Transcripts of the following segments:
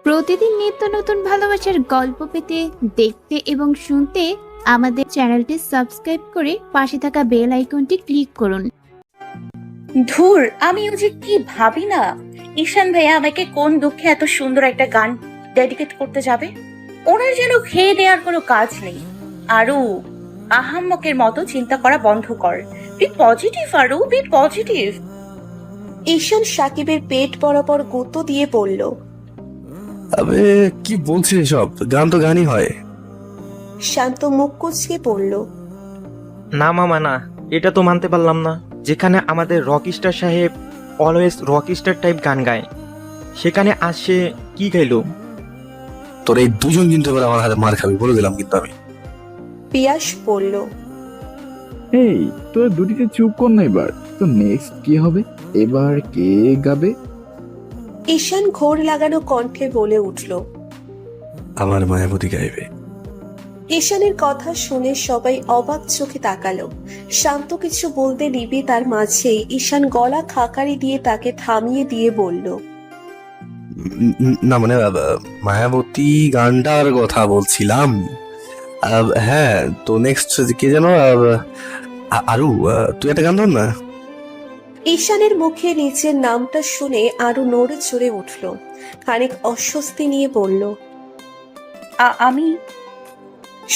প্রতিদিন নিত্য নতুন ভালোবাসার গল্প পেতে, দেখতে এবং শুনতে আমাদের চ্যানেলটি সাবস্ক্রাইব করে পাশে থাকা বেল আইকনটি ক্লিক করুন। ধুর, আমি ও যে কি ভাবি না, ঈশান ভাইয়া আমাকে কোন দুঃখে এত সুন্দর একটা গান ডেডিকেট করতে যাবে। ওনার যেন খেয়ে দেওয়ার কোনো কাজ নেই। আরু, আহাম্মকের মতো চিন্তা করা বন্ধ কর। বি পজিটিভ আরু, বি পজিটিভ। ঈশান সাকিবের পেট বরাবর গুঁতো দিয়ে বলল, আবে কি বলছিস এসব? গান তো গানই হয়। শান্ত মুখ কুঁচকে পড়ল, না মামা না, এটা তো মানতে পারলাম না। যেখানে আমাদের রকস্টার সাহেব অলওয়েজ রকস্টার টাইপ গান গায়, সেখানে আসে কি গাইলো? তোর এই দুজন কিন্তু এবার আমার হাতে মার খাবি বলে দিলাম কিন্তু আমি। পিয়াস বলল, এই তোরা দুটিতে চুপ কর না এবার। তো নেক্সট কি হবে? এবার কে গাবে? ঈশান ঘোর লাগানো কণ্ঠে বলে উঠল। আমার মায়াবতী গাইবে। ঈশানের কথা শুনে সবাই অবাক চোখে তাকালো। শান্ত কিছু বলতে নিবি তার মাঝেই ঈশান গলা খাকারি দিয়ে তাকে থামিয়ে দিয়ে বলল, না মানে মায়াবতী গানটার কথা বলছিলাম। হ্যাঁ, তো নেক্সট কে যেন আরু, তুই একটা গান ধর না। ঈশানের মুখে নিজের নামটা শুনে আরো নড়ে চড়ে উঠল। খানিক অস্বস্তি নিয়ে বলল, আমি।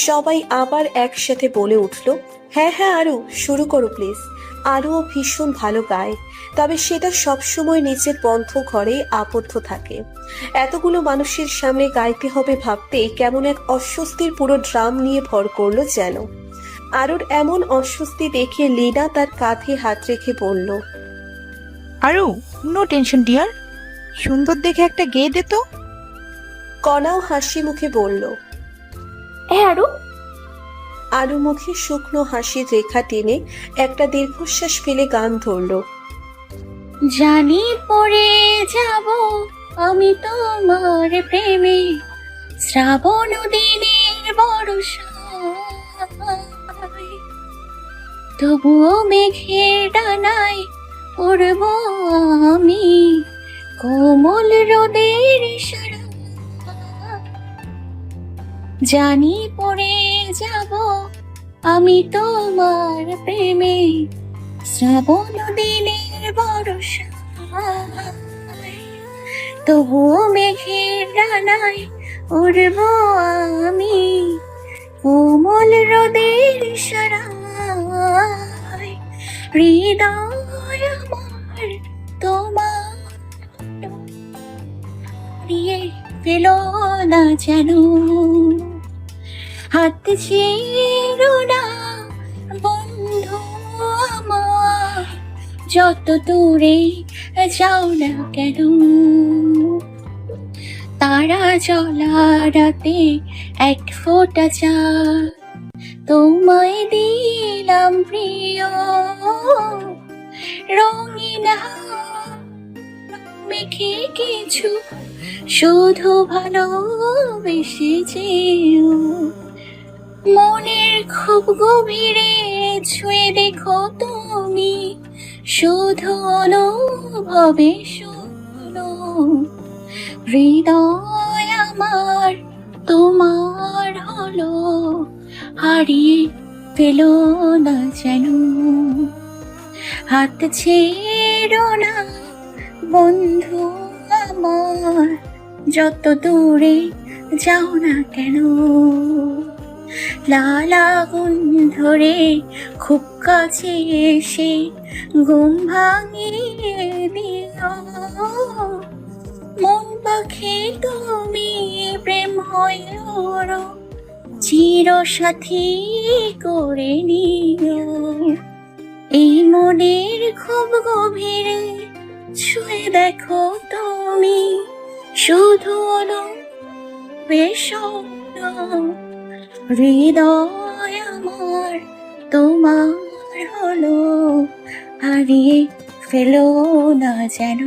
সবাই আবার একসাথে বলে উঠল, হ্যাঁ হ্যাঁ আরু, শুরু করো প্লিজ। আরুও ভীষণ ভালো গায়, তবে সেটা সবসময় নিজের বন্ধ ঘরে আবদ্ধ থাকে। এতগুলো মানুষের সামনে গাইতে হবে ভাবতেই কেমন এক অস্বস্তির পুরো ড্রাম নিয়ে ভর করলো যেন। আরুর এমন অস্বস্তি দেখে লীনা তার কাঁধে হাত রেখে বলল, আরু, নো টেনশন ডিয়ার, সুন্দর দেখে একটা গেয়ে দে তো। কনাও হাসি মুখে বলল, আরু। আরু মুখে শুকনো হাসির রেখা টেনে একটা দীর্ঘশ্বাস ফেলে গান ধরল, জানি পড়ে যাব আমি তোমার প্রেমে, শ্রাবণ দিনের বর্ষায়, তবুও মেঘের ডানায় উড়ব আমি, কোমল রোদের ইশারায়। জানি পড়ে যাব আমি তোমার প্রেমে, শ্রাবণ দিনের বর্ষায়, তবুও মেঘের ডানায় উড়ব আমি, কোমল রোদের ইশারায়। হৃদয় আমার তোমার দিয়ে ফেলো না যেন, হাত ছেড়ো না বন্ধু আমার, যত দূরে যাও না কেন। তারা জ্বলা রাতে এক ফোঁটা চাঁদ তোমায় দিলাম প্রিয়, রঙিন মেখে কিছু শুধু ভালোবেসে যেও, মনের খুব গভীরে ছুঁয়ে দেখো তুমি, শুধু অনুভবে শোনো। হৃদয় আমার তোমার হলো, হারিয়ে ফেলো না যেন, হাত ছেড়ো না বন্ধু আমার, যত দূরে যাও না কেন। লাল আগুন ধরে খুব কাছে এসে ঘুম ভাঙিয়ে দিও, মন পাখি তুমি প্রেম হয়ে ওড়ো, চির সাথী করে নিও। এই মনের খুব গভীরে ছুঁয়ে দেখো তুমি, শুধু হৃদয় আমার তোমার হলো, হারিয়ে ফেলো না যেন,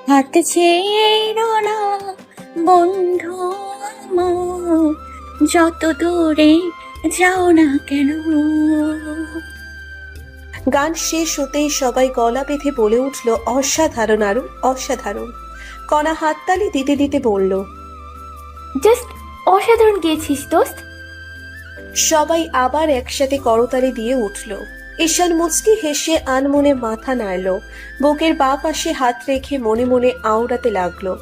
হাত ছেড়ো না বন্ধু আমার, যত দূরে যাও না কেন? গান শেষ হতেই সবাই গলা বেঁধে বলে উঠল, অসাধারণ আরু, অসাধারণ। কণা হাততালি দিতে দিতে বলল, জাস্ট অসাধারণ গেয়েছিস দোস্ত। সবাই আবার একসাথে করতালি দিয়ে উঠল। ঈশান মুচকি হেসে আনমনে মাথা নাড়ল, বুকের বাঁ পাশে হাত রেখে মনে মনে আওড়াতে লাগলো।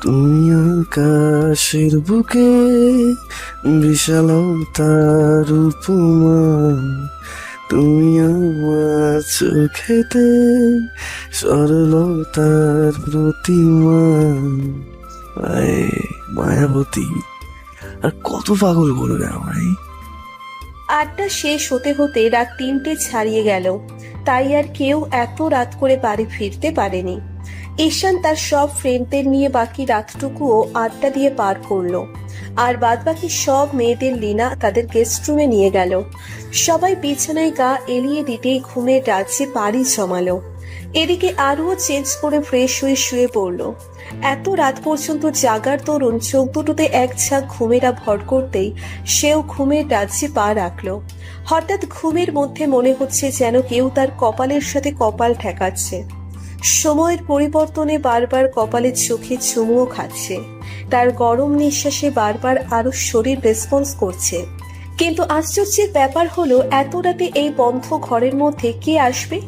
তুমি আকাশের বুকে বিশালতার উপমা, তুমি আমার চোখেতে সরলতার প্রতিমা। আয় মায়াবতী, আর কত পাগল করবে আমায়। আড্ডা শেষ হতে হতে রাত 3টে ছাড়িয়ে গেল, তাই আর কেউ এত রাত করে বাড়ি ফিরতে পারেনি। ঈশান তার সব ফ্রেন্ডদের নিয়ে বাকি রাতটুকুও আড্ডা দিয়ে পার করলো, আর বাদবাকি সব মেয়েদের লীনা তাদের গেস্ট রুমে নিয়ে গেল। সবাই বিছানায় গা এলিয়ে দিতেই ঘুমের রাজ্যে পাড়ি জমালো। এদিকে আরও চেঞ্জ করে ফ্রেশ হয়ে শুয়ে পড়ল। এত রাত পর্যন্ত জাগার তরুণ চোখ দুটোতে এক ঝাঁক ঘুমেরা ভর করতেই সেও ঘুমের রাজ্যে পা রাখলো। হঠাৎ ঘুমের মধ্যে মনে হচ্ছে যেন কেউ তার কপালের সাথে কপাল ঠেকাচ্ছে। সময়ের পরিবর্তনে বারবার কপালের চোখে চুমুও খাচ্ছে, তার গরম নিঃশ্বাসে বারবার আরো শরীর রেসপন্স করছে। কিন্তু আশ্চর্যের ব্যাপার হলো, এত রাতে এই বন্ধ ঘরের মধ্যে কে আসবে?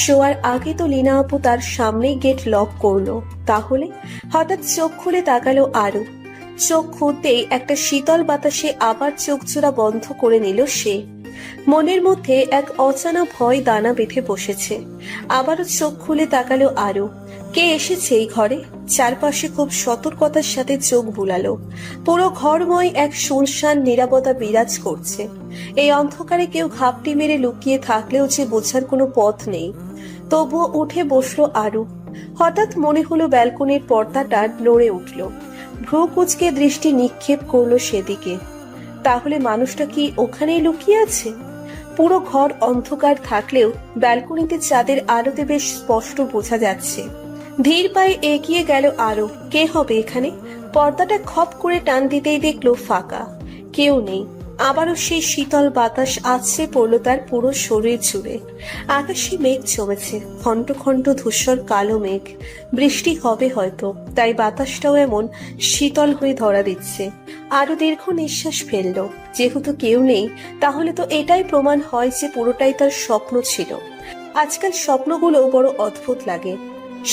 শোয়ার আগে তো লীনা আপু তার সামনেই গেট লক করলো, তাহলে? হঠাৎ চোখ খুলে তাকালো আরু। চোখ খুলতেই একটা শীতল বাতাসে আবার চোখ জোড়া বন্ধ করে নিল সে। মনের মধ্যে এক অজানা ভয় দানা বেঁধে বসেছে। আবারও চোখ খুলে তাকালো আরু। কে এসেছে এই ঘরে? চারপাশে খুব সতর্কতার সাথে চোখ বুলালো। পুরো ঘরময় এক শুনশান নীরবতা বিরাজ করছে। এই অন্ধকারে কেউ ঘাপটি মেরে লুকিয়ে থাকলেও যে বোঝার কোনো পথ নেই। তবুও উঠে বসলো আরু। হঠাৎ মনে হলো ব্যালকনির পর্দাটা নড়ে উঠল। ভ্রু কুঁচকে দৃষ্টি নিক্ষেপ করলো সেদিকে। তাহলে মানুষটা কি ওখানেই লুকিয়ে আছে? পুরো ঘর অন্ধকার থাকলেও ব্যালকনিতে চাঁদের আলোতে বেশ স্পষ্ট বোঝা যাচ্ছে। ধীর পায়ে এগিয়ে গেল আরো। কে হবে এখানে? পর্দাটা খপ করে টান দিতেই দেখলো ফাঁকা, কেউ নেই। আবারও সেই শীতল বাতাস আছড়ে পড়লো তার পুরো শরীর জুড়ে। আকাশে মেঘ জমেছে, খণ্ড খণ্ড ধূসর কালো মেঘ। বৃষ্টি হবে হয়তো, তাই বাতাসটাও এমন শীতল হয়ে ধরা দিচ্ছে। আরো দীর্ঘ নিঃশ্বাস ফেললো। যেহেতু কেউ নেই, তাহলে তো এটাই প্রমাণ হয় যে পুরোটাই তার স্বপ্ন ছিল। আজকাল স্বপ্নগুলো বড় অদ্ভুত লাগে।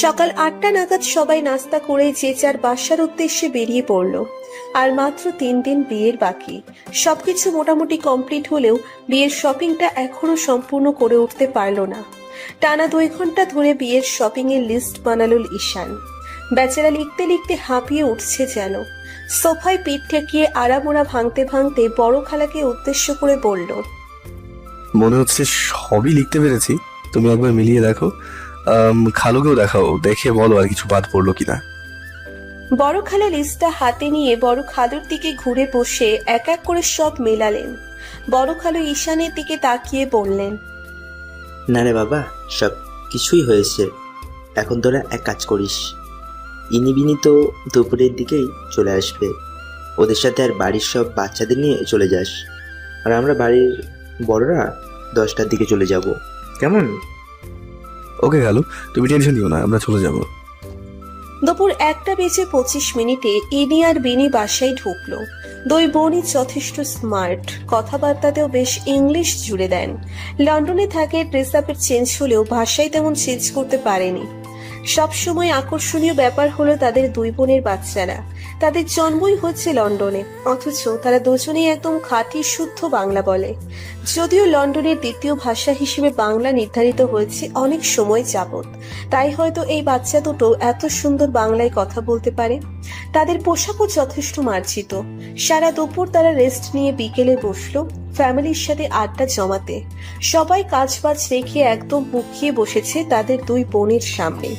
সকাল 8টা নাগাদ সবাই নাস্তা করে যে যার বাসার উদ্দেশ্যে বেরিয়ে পড়লো। আর মাত্র 3 দিন বিয়ের বাকি। সবকিছু মোটামুটি কমপ্লিট হলেও বিয়ের শপিংটা এখনো সম্পূর্ণ করে উঠতে পারলো না। টানা 2 ঘন্টা ধরে বিয়ের শপিং এর লিস্ট বানালো ঈশান। বেচারা লিখতে লিখতে হাঁপিয়ে উঠছে যেন। সোফায় পিঠ ঠেকিয়ে আড়ামোড়া ভাঙতে ভাঙতে বড় খালাকে উদ্দেশ্য করে বলল, মনে হচ্ছে সবই লিখতে পেরেছি, তুমি একবার মিলিয়ে দেখো। খালুকেও দেখাও, দেখে বলো আর কিছু বাদ পড়লো কিনা। বড় খালা লিস্টটা হাতে নিয়ে বড় খালুর দিকে ঘুরে বসে এক এক করে সব মেলালেন। বড় খালু ঈশানের দিকে তাকিয়ে বললেন, না রে বাবা, সব কিছুই হয়েছে। এখন তোরা এক কাজ করিস, ইনিবিনি তো দুপুরের দিকেই চলে আসবে। ওদের সাথে আর বাড়ির সব বাচ্চাদের নিয়ে চলে যাস, আর আমরা বাড়ির বড়রা 10টার দিকে চলে যাব, কেমন? ওকে খালু, তুমি টেনশন নিও না, আমরা চলে যাবো। দুপুর 1:25 ইনি আর বিনি বাসায় ঢুকলো। 2 বোনই যথেষ্ট স্মার্ট, কথাবার্তাতেও বেশ ইংলিশ জুড়ে দেন। লন্ডনে থাকে, ড্রেস আপের চেঞ্জ হলেও ভাষায় তেমন চেঞ্জ করতে পারেনি। সবসময় আকর্ষণীয় ব্যাপার হলো তাদের 2 বোনের বাচ্চারা। তাদের জন্মই হচ্ছে লন্ডনে, অথচ তারা দুজনেই একদম খাঁটি শুদ্ধ বাংলা বলে। যদিও লন্ডনের দ্বিতীয় ভাষা হিসেবে বাংলা নির্ধারিত হয়েছে অনেক সময় যাবত, তাই হয়তো এই বাচ্চা দুটো এত সুন্দর বাংলায় কথা বলতে পারে। তাদের পোশাকও যথেষ্ট মার্জিত। সারা দুপুর তারা রেস্ট নিয়ে বিকেলে বসলো ফ্যামিলির সাথে আড্ডা জমাতে। সবাই কাজবাজ রেখে একদম মুখিয়ে বসেছে তাদের 2 বোনের সামনে।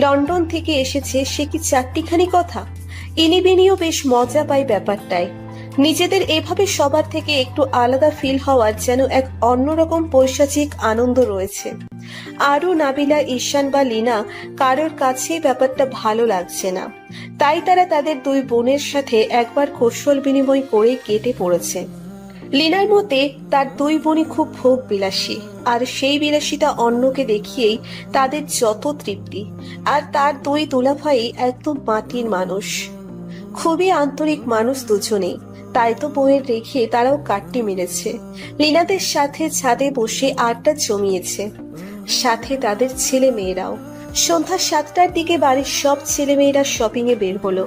লন্ডন থেকে এসেছে সে কি 4টিখানি কথা। ইনিবিনিও বেশ মজা পায় ব্যাপারটায়। নিজেদের এভাবে সবার থেকে একটু আলাদা ফিল হওয়ার যেন এক অন্যরকম পৈশাচিক আনন্দ রয়েছে। আরও নাবিলা, ঈশান বা লীনা কারোর কাছে ব্যাপারটা ভালো লাগছে না, তাই তারা তাদের 2 বোনের সাথে একবার কৌশল বিনিময় করে কেটে পড়েছে। লিনার মতে তার দুই বোনই খুব ভোগ বিলাসী, আর সেই বিলাসিতা অন্যকে দেখিয়েই তাদের যত তৃপ্তি। আর তার দুই দুলাভাই একদম মাটির মানুষ, খুবই আন্তরিক মানুষ দুজনেই। তাই তো বইয়ের রেখে তারাও কাটটি মেরেছে, লিনাদের সাথে ছাদে বসে আড্ডা জমিয়েছে, সাথে তাদের ছেলে মেয়েরাও। সন্ধ্যা 7টার দিকে বাড়ির সব ছেলেমেয়েরা শপিং এ বের হলো।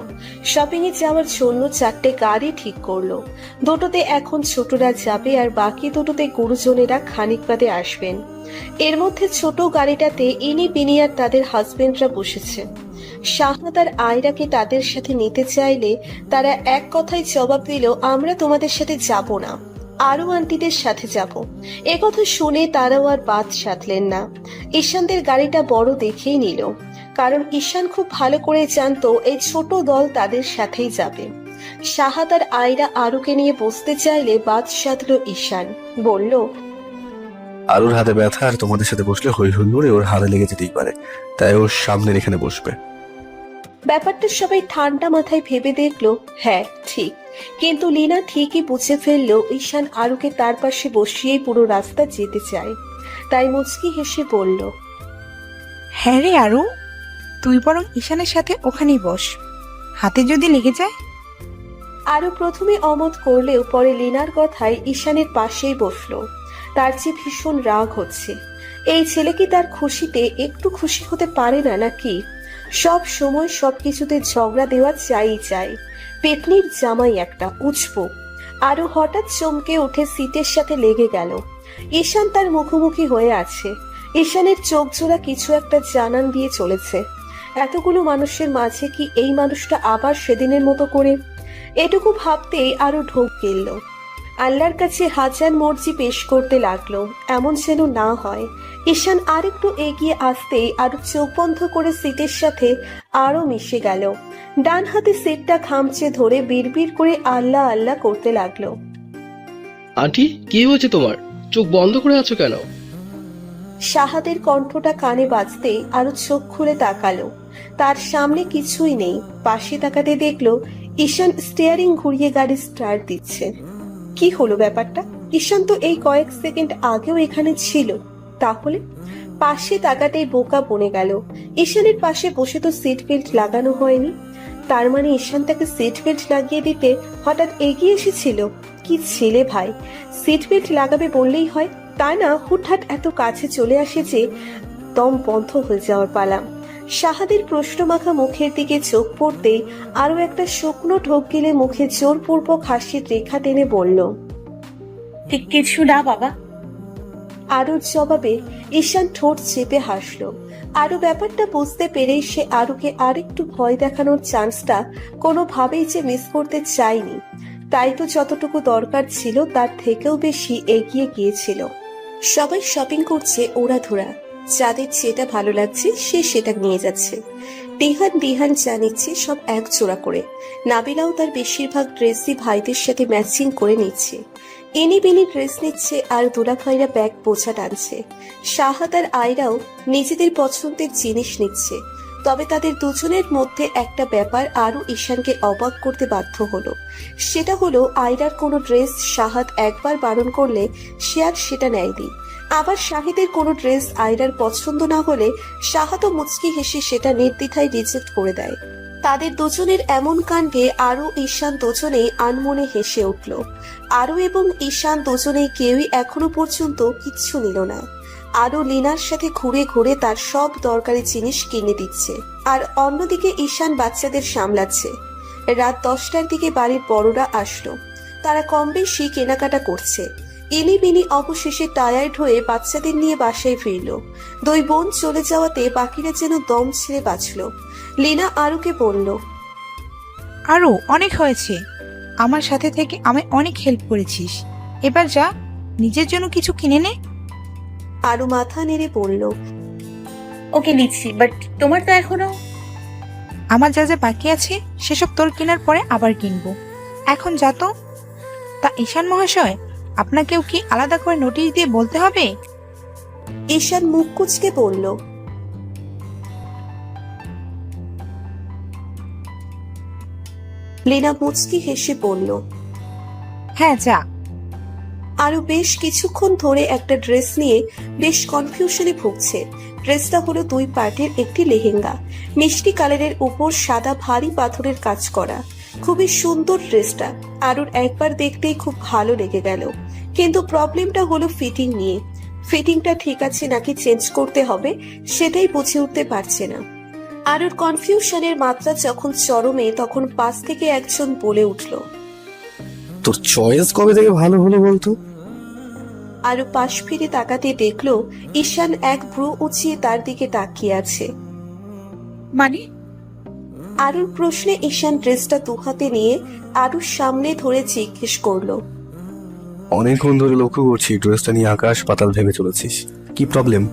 শপিং এ যাওয়ার জন্য 4টে গাড়ি ঠিক করলো। দুটোতে এখন ছোটরা যাবে আর বাকি দুটোতে গুরুজনেরা খানিক বাদে আসবেন। এর মধ্যে ছোট গাড়িটাতে ইনি বিনি আর তাদের হাজবেন্ডরা বসেছে। শাহাদ আর আয়রাকে তাদের সাথে নিতে চাইলে তারা এক কথায় জবাব দিল, আমরা তোমাদের সাথে যাব না, আরো আন্টিদের সাথে যাব। একথা শুনে তারাও আর বাদ সাধলেন না, ঈশানদের গাড়িটা বড় দেখেই নিল, কারণ ঈশান খুব ভালো করে জানতো এই ছোট দল তাদের সাথেই যাবে। শাহাদ আর আয়রা আরুকে নিয়ে বসতে চাইলে বাদ সাধলো ঈশান, বলল, আরুর হাতে ব্যথা, আর তোমাদের সাথে বসলে হই হই করে ওর হাতে লেগে যেতেই পারে, তাই ওর সামনের এখানে বসবে। ব্যাপারটা সবাই ঠান্ডা মাথায় ভেবে দেখলো, হ্যাঁ ঠিক। কিন্তু লীনা ঠিকই বুঝে ফেললো ঈশান আরুকে তার পাশে বসিয়েই পুরো রাস্তা যেতে চায়। তাই মুচকি হেসে বলল, হ্যাঁ রে আরু, তুই বরং ঈশানের সাথে ওখানেই বস, হাতে যদি লেগে যায়। আরু প্রথমে অমত করলেও পরে লীনার কথায় ঈশানের পাশেই বসলো। তার যে ভীষণ রাগ হচ্ছে, এই ছেলে কি তার খুশিতে একটু খুশি হতে পারে না নাকি? সব সময় সবকিছুতে ঝগড়া দেওয়া চাই। পেতনির জামাই একটা উচবো। আরু হঠাৎ চমকে উঠে সিটের সাথে লেগে গেল। ঈশান তার মুখোমুখি হয়ে আছে। ঈশানের চোখ জোড়া কিছু একটা জানান দিয়ে চলেছে। এতগুলো মানুষের মাঝে কি এই মানুষটা আবার সেদিনের মতো করে? এটুকু ভাবতেই আরো ঢোক গেল। আল্লাহর কাছে হাজার মর্জি পেশ করতে লাগলো, এমন যেন না হয়। ঈশান আরেকটু এগিয়ে আসতেই আরো চোখ বন্ধ করে সিটের সাথে আরো মিশে গেল। ডান হাতে সিটটা খামচে ধরে বিড়বিড় করে আল্লাহ আল্লাহ করতে লাগলো। আন্টি, কি হয়েছে তোমার? চোখ বন্ধ করে আছো কেন? শাহাদের কণ্ঠটা কানে বাজতেই আরো চোখ খুলে তাকালো। তার সামনে কিছুই নেই। পাশে তাকাতে দেখলো ঈশান স্টিয়ারিং ঘুরিয়ে গাড়ি স্টার্ট দিচ্ছে। কি হলো ব্যাপারটা? ঈশান তো এই কয়েক সেকেন্ড আগেও এখানে ছিল, তাহলে? পাশে তাকাতেই বোকা বনে গেল। ঈশানের পাশে বসে তো সিট বেল্ট লাগানো হয়নি। তার মানে ঈশান তাকে সিট বেল্ট লাগিয়ে দিতে হঠাৎ এগিয়ে এসেছিল। কি ছেলে ভাই, সিট বেল্ট লাগাবে বললেই হয়, তা না হুটহাট এত কাছে চলে আসে যে দম বন্ধ হয়ে যাওয়ার পালা। শাহাদের প্রশ্নমাখা মুখের দিকে চোখ পড়তেই আরো একটা শুকনো ঢোক গিলে মুখে জোরপূর্বক হাসির রেখা টেনে বলল, ঠিক কিছু না বাবা। আরুর জবাবে ঈশান ঠোঁট চেপে হাসলো। আরু ব্যাপারটা বুঝতে পেরেই সে আরুকে আরেকটু ভয় দেখানোর চান্সটা কোনোভাবেই যে মিস করতে চায়নি। তাই তো যতটুকু দরকার ছিল তার থেকেও বেশি এগিয়ে গিয়েছিল। সবাই শপিং করছে ওড়াধুরা, যাদের যেটা ভালো লাগছে সে সেটা নিয়ে যাচ্ছে। দিহান যা নিচ্ছে সব এক জোড়া করে। নাবিলাও তার বেশিরভাগ ড্রেসই ভাইদের সাথে ম্যাচিং করে নিচ্ছে। এনি বেনি ড্রেস নিচ্ছে আর দুলাভাইরা ব্যাগ বোঝা টানছে। শাহাদ আর আয়রাও নিজেদের পছন্দের জিনিস নিচ্ছে। তবে তাদের দুজনের মধ্যে একটা ব্যাপার আরো ঈশানকে অবাক করতে বাধ্য হলো। সেটা হলো আয়রার কোনো ড্রেস শাহাদ একবার বারণ করলে সে আর সেটা নেয়নি। আবার শাহিদের কোনো ড্রেস আয়রার পছন্দ না হলে শাহাদও মুচকি হেসে সেটা নির্দ্বিধায় রিজেক্ট করে দেয়। তাদের দুজনের এমন কাণ্ডে আরু ঈশান দুজনেই আনমনে হেসে উঠল। আরু এবং ঈশান দুজনেই কেউই এখনো পর্যন্ত কিচ্ছু নিল না। আরু লীনার সাথে ঘুরে ঘুরে তার সব দরকারি জিনিস কিনে দিচ্ছে, আর অন্যদিকে ঈশান বাচ্চাদের সামলাচ্ছে। রাত 10টার দিকে বাড়ির বড়রা আসলো। তারা কম বেশি কেনাকাটা করছে। ইনি বিনি অবশেষে টায়ার্ড হয়ে বাচ্চাদের নিয়ে বাসায় ফিরল। দুই বোন চলে যাওয়াতে বাকিরা যেন দম ছেড়ে বাঁচল। লীনা আরুকে বলল, আরু, অনেক হয়েছে, আমার সাথে থেকে আমায় অনেক হেল্প করেছিস, এবার যা নিজের জন্য কিছু কিনে নে। আরু মাথা নেড়ে বলল, ওকে নিচ্ছি, বাট তোমার তো এখনো। আমার যা যা বাকি আছে সেসব তোর কেনার পরে আবার কিনবো, এখন যা তো। তা ঈশান মহাশয়, আপনাকেও কি আলাদা করে নোটিশ দিয়ে বলতে হবে? ঈশান মুখ কুচকে বলল, লীনা মুচকি হেসে বলল, হ্যাঁ যা। আরও বেশ কিছুক্ষণ ধরে একটা ড্রেস নিয়ে বেশ কনফিউশনে ভুগছে। ড্রেসটা হলো 2 পার্টের একটি লেহেঙ্গা, মিষ্টি কালারের উপর সাদা ভারী পাথরের কাজ করা। খুবই সুন্দর ড্রেসটা, আরুর একবার দেখতেই খুব ভালো লেগে গেল। কিন্তু প্রবলেমটা হলো ফিটিং নিয়ে। ফিটিংটা ঠিক আছে নাকি চেঞ্জ করতে হবে সেটাই বুঝে উঠতে পারছে না। আরুর কনফিউশনের মাত্রা যখন চরমে তখন পাশ থেকে একজন বলে উঠল। তোর চয়েস কবে থেকে ভালো হলো বলতো? আরু পাশ ফিরে তাকাতে দেখলো ঈশান এক ভ্রু উঁচিয়ে তার দিকে তাকিয়ে আছে। মানে? আরুর প্রশ্নে ঈশান ড্রেসটা 2 হাতে নিয়ে আরুর সামনে ধরে জিজ্ঞেস করলো। অনেকক্ষণ ধরে লক্ষ্য করছি ড্রেসটা নিয়ে আকাশ পাতাল ভেবে চলেছিস। কি প্রবলেম?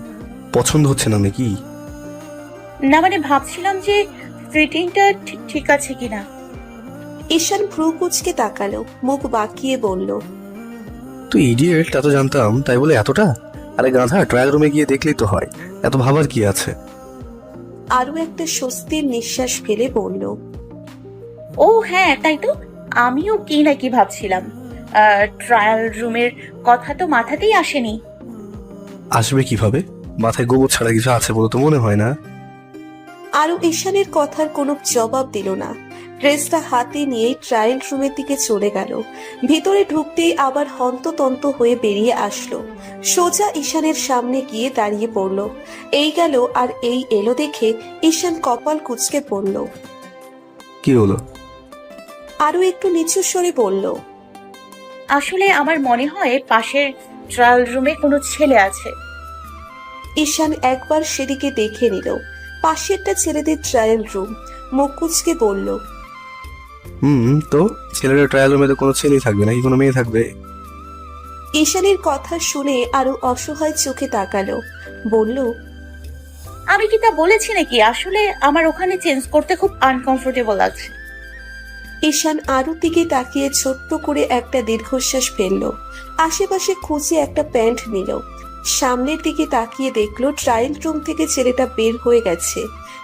পছন্দ হচ্ছে না নাকি? না মানে ভাবছিলাম যে ফিটিংটা ঠিক আছে কিনা। ঈশান ভ্রু কুঁচকে তাকালো, মুখ বাঁকিয়ে বলল। তুই ইডিয়েট, তা তো জানতাম, তাই বলে এতটা? আরে গাধা, ট্রায়াল রুমে গিয়ে দেখলেই তো হয়, এত ভাবার কি আছে? আরু একটা স্বস্তির নিঃশ্বাস ফেলে বলল। ও হ্যাঁ, তাই তো, আমিও কি নাকি ভাবছিলাম। ট্রায়াল রুমের কথা তো মাথাতেই আসেনি। আসবে কিভাবে? মাথায় গোবর ছাড়া কিছু আছে বলে তো মনে হয় না। আরু ঈশানের কথার কোনো জবাব দিল না। ড্রেসটা হাতে নিয়ে ট্রায়াল রুমের দিকে চলে গেল। ভিতরে ঢুকতেই আবার হন্ততন্ত হয়ে বেরিয়ে আসলো। সোজা ঈশানের সামনে গিয়ে দাঁড়িয়ে পড়ল। এই গেল আর এই এলো দেখে ঈশান কপাল কুঁচকে পড়ল। কি হলো? আরু একটু নিচু স্বরে বলল। আসলে আমার মনে হয় পাশের ট্রায়াল রুমে কোনো ছেলে আছে। ঈশান একবার সেদিকে দেখে নিল। পাশেরটা ছেলেদের ট্রায়াল রুম। মুখ কুঁচকে বলল। তো ছেলেরা ট্রায়াল রুমে তো কোনো ছেলেই থাকবে নাকি কোনো মেয়ে থাকবে? ঈশানের কথা শুনে আরো অসহায় চোখে তাকালো, বলল। আমি কি তা বলেছি নাকি? আসলে আমার ওখানে চেঞ্জ করতে খুব আনকমফোর্টেবল লাগছে। ঈশান আরুর দিকে তাকিয়ে ছোট্ট করে একটা দীর্ঘশ্বাস ফেললো। আশেপাশে খুঁজে একটা প্যান্ট নিল। সামনের দিকে তাকিয়ে দেখলো ট্রায়াল রুম থেকে ছেলেটা বের হয়ে গেছে।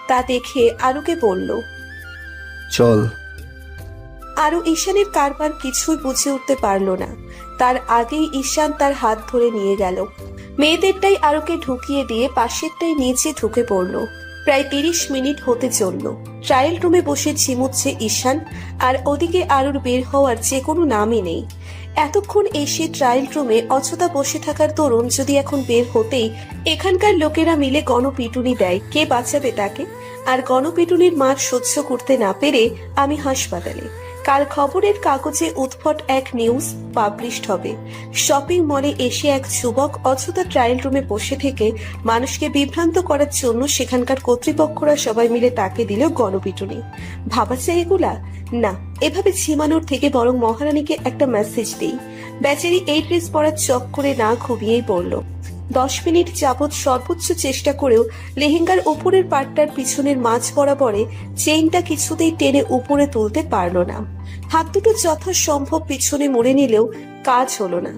তা দেখে আরুকে বলল। চল। আরু ঈশানের কারবার কিছুই বুঝে উঠতে পারলো না। তার আগেই ঈশান তার হাত ধরে নিয়ে গেল। মেয়েদেরটাই আরুকে ঢুকিয়ে দিয়ে পাশেরটাই নিচে ঢুকে পড়লো। প্রায় 30 মিনিট হতে চলল। ট্রায়াল রুমে বসে ঝিমুচ্ছে ঈশান, আর ওদিকে আরুর বের হওয়ার যে কোনো নামই নেই। এতক্ষণ এসে ট্রায়াল রুমে অযথা বসে থাকার দরুন যদি এখন বের হতেই এখানকার লোকেরা মিলে গণপিটুনি দেয়, কে বাঁচাবে তাকে? আর গণপিটুনির মার সহ্য করতে না পেরে আমি হাসপাতালে। কাল খবরের কাগজে উদ্ভট এক নিউজ পাবলিশড হবে। শপিং মলে এসে এক যুবক অযথা ট্রায়াল রুমে বসে থেকে মানুষকে বিভ্রান্ত করার জন্য সেখানকার কর্তৃপক্ষরা সবাই মিলে তাকে দিল গণপিটুনি। ভাবা যায় এগুলা? না, এভাবে ঝিমানোর থেকে বরং মহারানীকে একটা মেসেজ দেই। বেচারি এই ড্রেস পরার চক্করে না ঘুমিয়েই পড়ল। 10 মিনিট যাবৎ সর্বোচ্চ চেষ্টা করেও লেহেঙ্গার উপরের পাটটার পিছনের মাঝ বরাবরে চেইনটা কিছুতেই টেনে উপরে তুলতে পারল না। হাত দুটো যথাসম্ভব পিছনে মুড়ে নিলেও কাজ হলো না।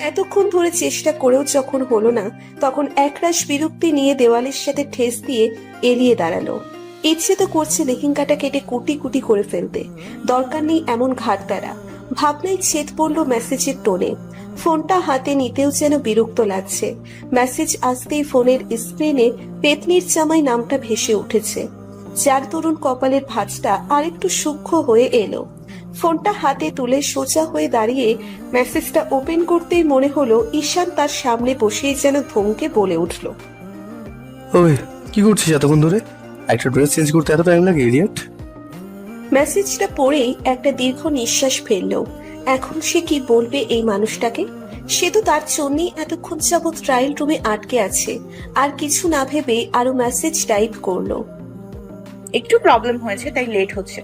এতক্ষণ ধরে চেষ্টা করেও যখন হলো না, তখন একরাশ বিরক্তি নিয়ে দেওয়ালের সাথে ঠেস দিয়ে এড়িয়ে দাঁড়ালো। ইচ্ছে তো করছে লেহেঙ্গাটা কেটে কুটি কুটি করে ফেলতে, দরকার নেই এমন ঘাটতারা। ভাবনায় ছেদ পড়লো মেসেজের টোনে। ফোনটা হাতে নিতেও যেন বিরক্ত লাগছে। মেসেজ আসতেই ফোনের স্ক্রিনে পেতনির জামাই নামটা ভেসে উঠেছে, যার তরুণ কপালের ভাঁজটা আরেকটু সূক্ষ্ম হয়ে এলো। ফোনটা হাতে তুলে সোজা হয়ে দাঁড়িয়ে মেসেজটা ওপেন করতেই মনে হলো ঈশান তার সামনে বসেই যেন ধমকে বলে উঠল। ওই কি করছিস এতক্ষণ ধরে? একটা ড্রেস চেঞ্জ করতে এত টাইম লাগে, ইডিয়েট? মেসেজটা পড়েই একটা দীর্ঘ নিঃশ্বাস ফেললো। এখন সে কি বলবে এই মানুষটাকে? সে তো তার জন্যই এতক্ষণ যাবৎ ট্রায়াল রুমে আটকে আছে। আর কিছু না ভেবে আরো মেসেজ টাইপ করলো। একটু প্রবলেম হয়েছে তাই লেট হচ্ছে।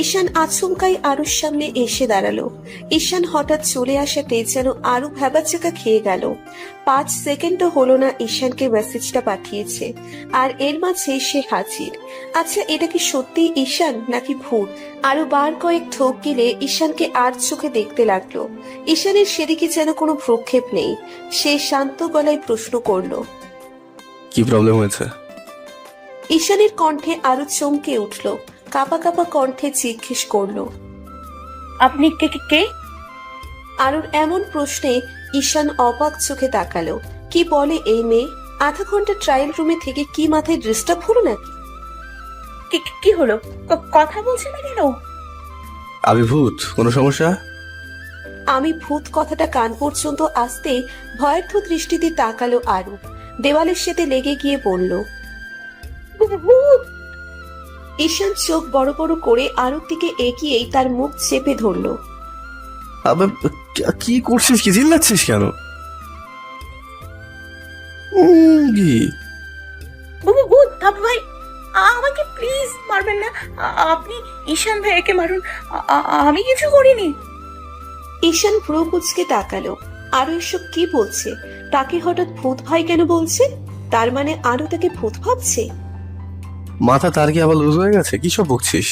ঈশান আচমকাই আরুর সামনে এসে দাঁড়ালো। ঈশান হঠাৎ চলে আসাতে যেন আরু ভ্যাবাচাকা খেয়ে গেল। 5 সেকেন্ডও হলো না ঈশানকে মেসেজটা পাঠিয়েছে, আর এর মাঝে সে হাজির। আচ্ছা, এটা কি সত্যি ঈশান নাকি ভূত? আরো বার কয়েক ঠোক গিলে ঈশানকে আর চোখে দেখতে লাগলো। ঈশানের সেদিকে যেন কোনো ভ্রুক্ষেপ নেই। সে শান্ত গলায় প্রশ্ন করলো। কি প্রবলেম হয়েছে? ঈশানের কণ্ঠে আরো চমকে উঠল। কাঁপা কাঁপা কণ্ঠে জিজ্ঞেস করলো। আপনি কে কে কে? আরুর এমন প্রশ্নে ঈশান অবাক চোখে তাকালো। কি বলে এই মেয়ে? আধা ঘন্টা ট্রায়াল রুমে থেকে কি মাথায় ডিস্টার্ব হলো নাকি? কি হলো? কথা বলছে না কেন? আমি ভূত, কোনো সমস্যা? আমি ভূত কথাটা কান পর্যন্ত আসতেই ভয়ার্থ দৃষ্টিতে তাকালো আরু। দেওয়ালের সাথে লেগে গিয়ে বলল, ভূত! ঈশান চোখ বড় বড় করে আরুর দিকে এগিয়েই তার মুখ চেপে ধরল। আবে কি করছিস? কি চিল্লাচ্ছিস কেন? কি ভূত! বাবু ভাই, আমাকে প্লিজ মারবেন না। আপনি ঈশান ভাইকে মারুন। আমি কিছু করিনি। ঈশান ভ্রু কুঁচকে তাকালো। আরু এসব কি বলছে? তাকে হঠাৎ ভূত ভাই কেন বলছে? তার মানে আরু তাকে ভূত ভাবছে? মাথা তার কি আবার লুজ হয়ে গেছে? কি সব বকছিস?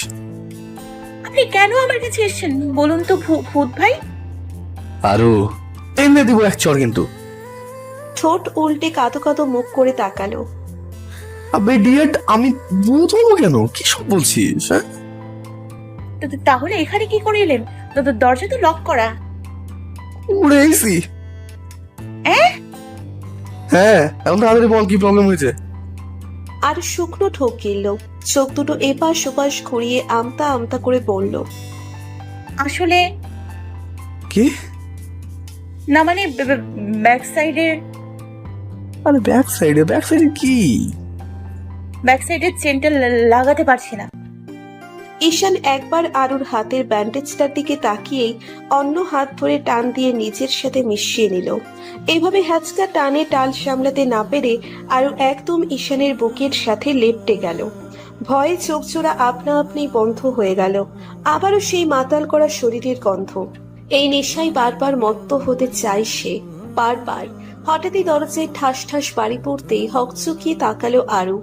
আপনি কেন আমার কাছে এসেছেন বলুন তো ভূত ভাই? আরু এমনি দিব এক চড় কিন্তু। ঠোঁট উল্টে কাঁদো কাঁদো মুখ করে তাকালো। আবে ডিয়েট, আমি ভূত হবো কেন? কি সব বলছিস? হ্যাঁ, তাহলে এখানে কি করে এলেন? দরজা তো লক করা। উড়ে এসি। হ্যাঁ, এখন তাড়াতাড়ি বল কি প্রবলেম হয়েছে? আর শুকনো ঠোক গিলল। চোখ দুটো এপাশ ওপাশ ঘুরিয়ে আমতা আমতা করে বলল, আসলে কি? না মানে ব্যাক সাইডের আরে ব্যাক সাইডে কি? চেনটা লাগাতে পারছি না। ঈশান একবার আরুর হাতের ব্যান্ডেজটার দিকে তাকিয়েই অন্য হাত ধরে টান দিয়ে নিজের সাথে মিশিয়ে নিল। এভাবে হ্যাচকা টানে টাল সামলাতে না পেরে আরু একদম ঈশানের বুকের সাথে লেপটে গেল। ভয়ে চোখ জোড়া আপনা আপনি বন্ধ হয়ে গেল। আবারও সেই মাতাল করা শরীরের গন্ধ। এই নেশায় বারবার মত্ত হতে চায় সে, বারবার। হঠাৎই দরজায় ঠাস ঠাস বাড়ি পড়তেই হকচকিয়ে তাকালো আরু।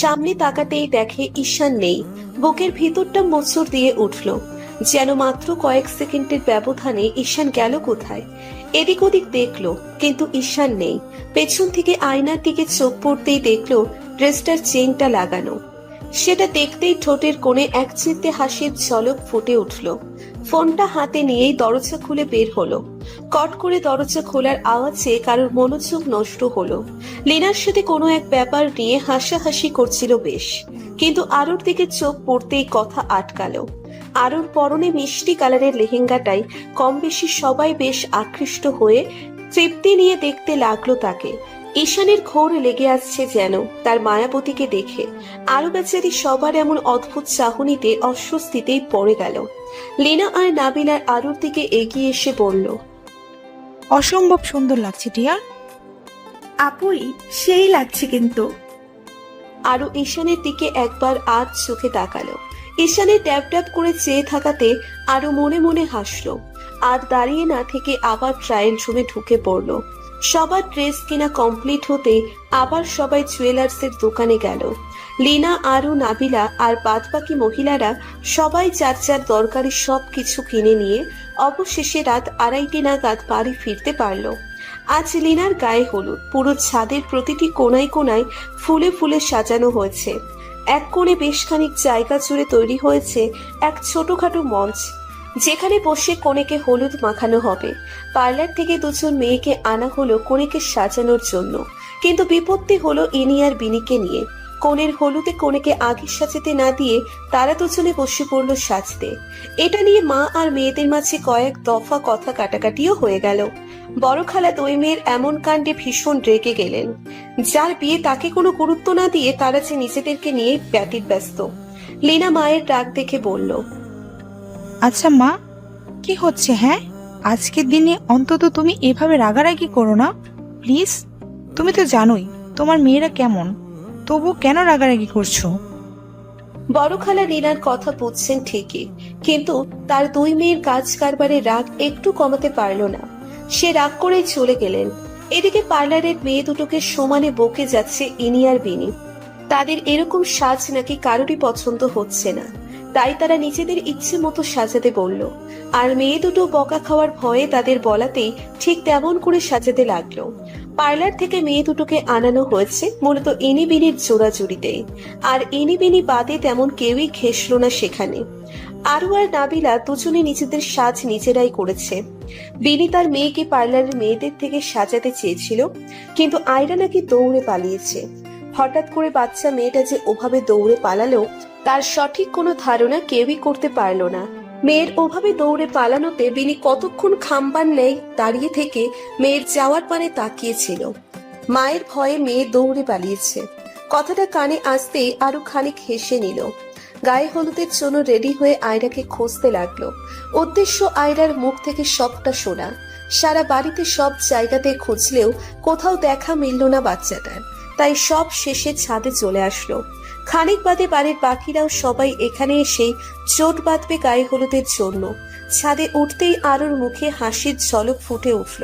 সামনে তাকাতেই দেখে ঈশান নেই। বুকের ভিতরটা মোচড় দিয়ে উঠল। যেন মাত্র কয়েক সেকেন্ডের ব্যবধানে ঈশান গেল কোথায়। এদিক ওদিক দেখলো, কিন্তু ঈশান নেই। পেছন থেকে আয়নার দিকে চোখ পড়তেই দেখলো ড্রেসটার চেইনটা লাগানো। সেটা দেখতেই ঠোঁটের কোণে একচিলতে হাসির ঝলক ফুটে উঠল। ফোনটা হাতে নিয়েই দরজা খুলে বের হলো। কট করে দরজা খোলার আওয়াজে কারোর মনোযোগ নষ্ট হলো। লীনার সাথে কোনো এক ব্যাপার নিয়ে হাসাহাসি করছিল বেশ, কিন্তু আরুর দিকে চোখ পড়তেই কথা আটকালো। আরুর পরনে মিষ্টি কালারের লেহেঙ্গাটাই কম বেশি সবাই বেশ আকৃষ্ট হয়ে তৃপ্তি নিয়ে দেখতে লাগলো তাকে। ঈশানের ঘোর লেগে আসছে যেন তার মায়াবতীকে দেখে। আরু বেচারি সবার এমন অদ্ভুত চাহনিতে অস্বস্তিতেই পড়ে গেল। লীনা আর নাবিলার আরুর দিকে এগিয়ে এসে বলল, অসম্ভব সুন্দর লাগছে ডিয়ার। আপুই সেই লাগছে কিন্তু। আরু ঈশানের দিকে একবার আজ চোখে তাকালো। ঈশানের ট্যাপ ট্যাপ করে চেয়ে থাকাতে আরু মনে মনে হাসলো। আর দাঁড়িয়ে না থেকে আবার ট্রায়াল রুমে ঢুকে পড়লো। সবার ড্রেস কিনা কমপ্লিট হতে আবার সবাই জুয়েলার্সের দোকানে গেল। লীনা, আরু, নাবিলা আর বাদবাকি মহিলারা সবাই যার যার দরকারি সব কিছু কিনে নিয়ে অবশেষে রাত 2:30 নাগাদ বাড়ি ফিরতে পারল। আজ লীনার গায়ে হলুদ। পুরো ছাদের প্রতিটি কোনায় কোনায় ফুলে ফুলে সাজানো হয়েছে। এক কোণে বেশ খানিক জায়গা জুড়ে তৈরি হয়েছে এক ছোটখাটো মঞ্চ, যেখানে বসে কনেকে হলুদ মাখানো হবে। পার্লার থেকে দুজন মেয়েকে আনা হলো কনেকে সাজানোর জন্য, কিন্তু বিপত্তি হলো ইনি আর বিনিকে নিয়ে। কনের হলুদে কনেকে আগে সাজাতে না দিয়ে তারা দুজনে বসে পড়লো সাজতে। এটা নিয়ে মা আর মেয়েদের মাঝে কয়েক দফা কথা কাটাকাটিও হয়ে গেল। বড় খালা দুই মেয়ের এমন কাণ্ডে ভীষণ রেগে গেলেন। যার বিয়ে তাকে কোনো গুরুত্ব না দিয়ে তারা যে নিজেদেরকে নিয়ে ব্যস্ত। লীনা মায়ের রাগ দেখে বলল, আচ্ছা মা, কি হচ্ছে? হ্যাঁ, আজকের দিনে অন্তত তুমি এভাবে রাগারাগি করো না প্লিজ। তুমি তো জানোই তোমার মেয়েরা কেমন, তবু কেন রাগারাগি করছো? বড় খালা লীনার কথা বুঝছেন ঠিকই, কিন্তু তার দুই মেয়ের কাজ কারবারে রাগ একটু কমাতে পারল না। সে রাগ করেই চলে গেলেন। এদিকে পার্লারের মেয়ে দুটোকে সমানে বকে যাচ্ছে ইনি আর বিনি। তাদের এরকম সাজ নাকি কারোরই পছন্দ হচ্ছে না, তাই তারা নিজেদের ইচ্ছে মতো সাজাতে বলল। আর মেয়ে দুটো বকা খাওয়ার ভয়ে তাদের বলাতেই ঠিক তেমন করে সাজাতে লাগলো। পার্লার থেকে মেয়ে দুটোকে আনানো হয়েছে মূলত ইনি বিনির জোড়াজুড়িতে, আর ইনি বিনি বাদে তেমন কেউই ঘেঁষল না সেখানে। আরু আর নাবিলা দুজনে নিজেদের সাজ নিজেরাই করেছে। বিনি তার মেয়েকে পার্লারের মেয়েদের থেকে সাজাতে চেয়েছিল, কিন্তু আয়রা নাকি দৌড়ে পালিয়েছে। হঠাৎ করে বাচ্চা মেয়েটা যে ওভাবে দৌড়ে পালালো তার সঠিক কোনো ধারণা কেউই করতে পারল না। মেয়ের ওভাবে দৌড়ে পালানোতে বিনি কতক্ষণ খাম্বার নেই দাঁড়িয়ে থেকে মেয়ের যাওয়ার পানে তাকিয়েছিল। মায়ের ভয়ে মেয়ে দৌড়ে পালিয়েছে কথাটা কানে আসতেই আরো খানিক হেসে নিল। গায়ে হলুদের জন্য রেডি হয়ে আয়রাকে খুঁজতে লাগলো। উদ্দেশ্য আয়রার মুখ থেকে সবটা শোনা। সারা বাড়িতে সব জায়গাতে খুঁজলেও কোথাও দেখা মিলল না বাচ্চাটার, তাই সব শেষে ছাদে চলে আসলো। খানিক বাদে বাড়ির বাকিরাও সবাই এখানে এসে চোট বাঁধবে গায়ে হলুদের জন্য। ছাদে উঠতেই আরুর মুখে হাসির ঝলক ফুটে উঠল।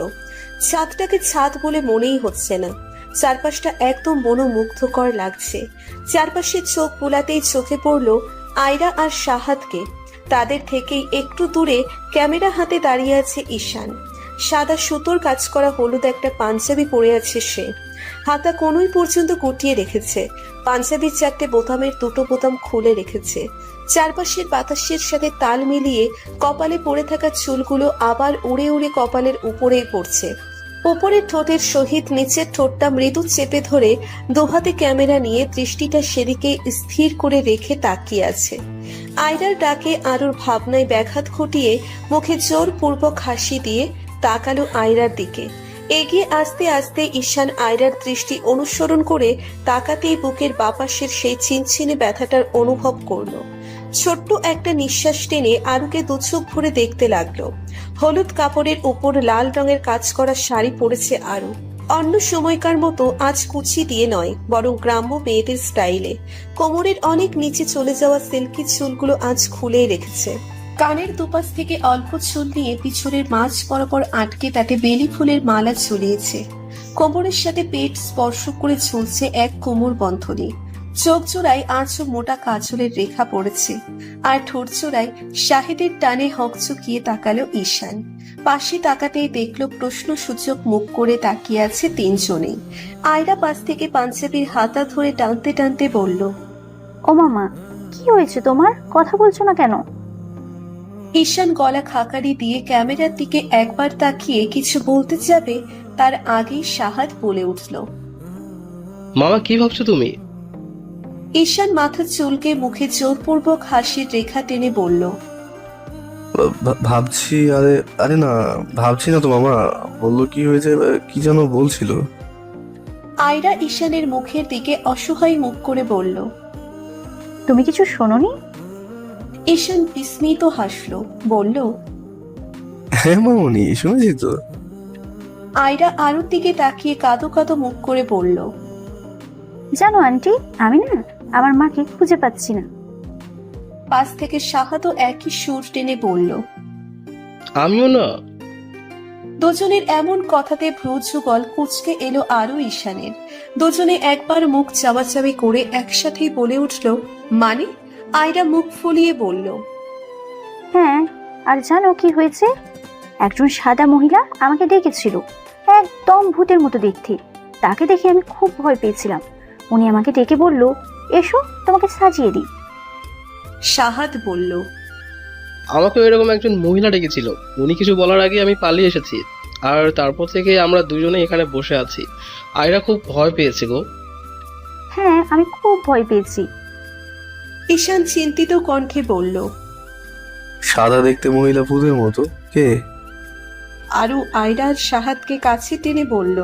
ছাদটাকে ছাদ বলে মনেই হচ্ছে না, চারপাশটা একদম মনোমুগ্ধকর লাগছে। চারপাশে চোখ বুলাতেই চোখে পড়ল আয়রা আর শাহাদকে। তাদের থেকেই একটু দূরে ক্যামেরা হাতে দাঁড়িয়ে আছে ঈশান। সাদা সুতোর কাজ করা হলুদ একটা পাঞ্জাবি পরে আছে সে। হাতা কোনোই পর্যন্ত গুটিয়ে রেখেছে। পাঞ্জাবির 4টে বোতামের 2টো বোতাম খুলে রেখেছে। চারপাশের বাতাসের সাথে তাল মিলিয়ে কপালে পড়ে থাকা চুলগুলো আবার উড়ে উড়ে কপালের উপরেই পড়ছে। উপরের ঠোঁটের সহিত নিচের ঠোঁটটা মৃদু চেপে ধরে দুহাতে ক্যামেরা নিয়ে দৃষ্টিটা সেদিকে স্থির করে রেখে তাকিয়ে আছে। আয়রার ডাকে আরুর ভাবনায় ব্যাঘাত ঘটিয়ে মুখে জোরপূর্বক হাসি দিয়ে তাকালো আয়রার দিকে। এগিয়ে আসতে আসতে ঈশান আয়রার দৃষ্টি অনুসরণ করে তাকাতেই বুকের বাপাশের সেই চিনচিনে ব্যথাটার অনুভব করলো। ছোট্ট একটা নিঃশ্বাস টেনে আরুকে দুচোখ ভরে দেখতে লাগলো। হলুদ কাপড়ের উপর লাল রঙের কাজ করা শাড়ি পরেছে আরু। অন্য সময়কার মতো আজ কুচি দিয়ে নয়, বরং গ্রাম্য মেয়েদের স্টাইলে। কোমরের অনেক নিচে চলে যাওয়া সিল্কি চুলগুলো আজ খুলে রেখেছে। কানের দুপাশ থেকে অল্প চুল নিয়ে পিছনের মাঝ বরাবর আটকে তাতে বেলি ফুলের মালা ঝুলিয়েছে। কোমরের সাথে পেট স্পর্শ করে ঝুলছে এক কোমর বন্ধনী। চোখ জোড়ায় আজও মোটা কাজলের রেখা পড়েছে, আর ঠোঁট জোড়ায় শাহেদের টানে হকচকিয়ে তাকালো ঈশান। পাশে তাকাতেই দেখলো প্রশ্নসূচক মুখ করে তাকিয়ে আছে 3 জনেই। আয়রা পাশ থেকে পাঞ্জাবির হাতা ধরে টানতে টানতে বলল, ও মামা, কি হয়েছে তোমার? কথা বলছো না কেন? ঈশান গলা খাকারি দিয়ে ক্যামেরার দিকে একবার তাকিয়ে কিছু বলতে যাবে তার আগেই শাহাদ বলে উঠল, মামা কি ভাবছো তুমি? ঈশান মাথা চুলকে মুখে জোরপূর্বক হাসির রেখা টেনে বলল, ভাবছি। আরে আরে না, ভাবছি না তো মামা। বললো কি হয়েছে, কি যেন বলছিল। আয়রা ঈশানের মুখের দিকে অসহায় মুখ করে বলল, তুমি কিছু শোনোনি? ঈশান বিস্মিত হাসলো, বলল, হ্যাঁ মামনি, শুনেছি তো। আয়রা আরুর দিকে তাকিয়ে কাঁদো কাঁদো মুখ করে বলল, জানো আন্টি, আমি না আমার মাকে খুঁজে পাচ্ছি না। পাশ থেকে শাহাদও একই সুর টেনে বলল, আমিও না। দুজনের এমন কথাতে ভ্রুযুগল কুচকে এলো আরো ঈশানের। দুজনে একবার মুখ চাওয়াচাবি করে একসাথেই বলে উঠল, মানে? আয়রা মুখ ফুলিয়ে বলল, হ্যাঁ, আর জানো কি হয়েছে? একজন সাদা মহিলা আমাকে ডেকেছিল, একদম ভূতের মতো দেখতে। তাকে দেখে আমি খুব ভয় পেয়েছিলাম। উনি আমাকে ডেকে বলল, এসো তোমাকে সাজিয়ে দিই। শাহাদ বলল, আমাকে এরকম একজন মহিলা ডেকেছিল। উনি কিছু বলার আগে আমি পালিয়ে এসেছি, আর তারপর থেকে আমরা দুজনে এখানে বসে আছি। আয়রা খুব ভয় পেয়েছে গো। হ্যাঁ, আমি খুব ভয় পেয়েছি। ঈশান চিন্তিত কণ্ঠে বলল, সাদা দেখতে মহিলা ভূতের মতো? কে? আরু আয়রা আর শাহাদকে কাছে টেনে বলল,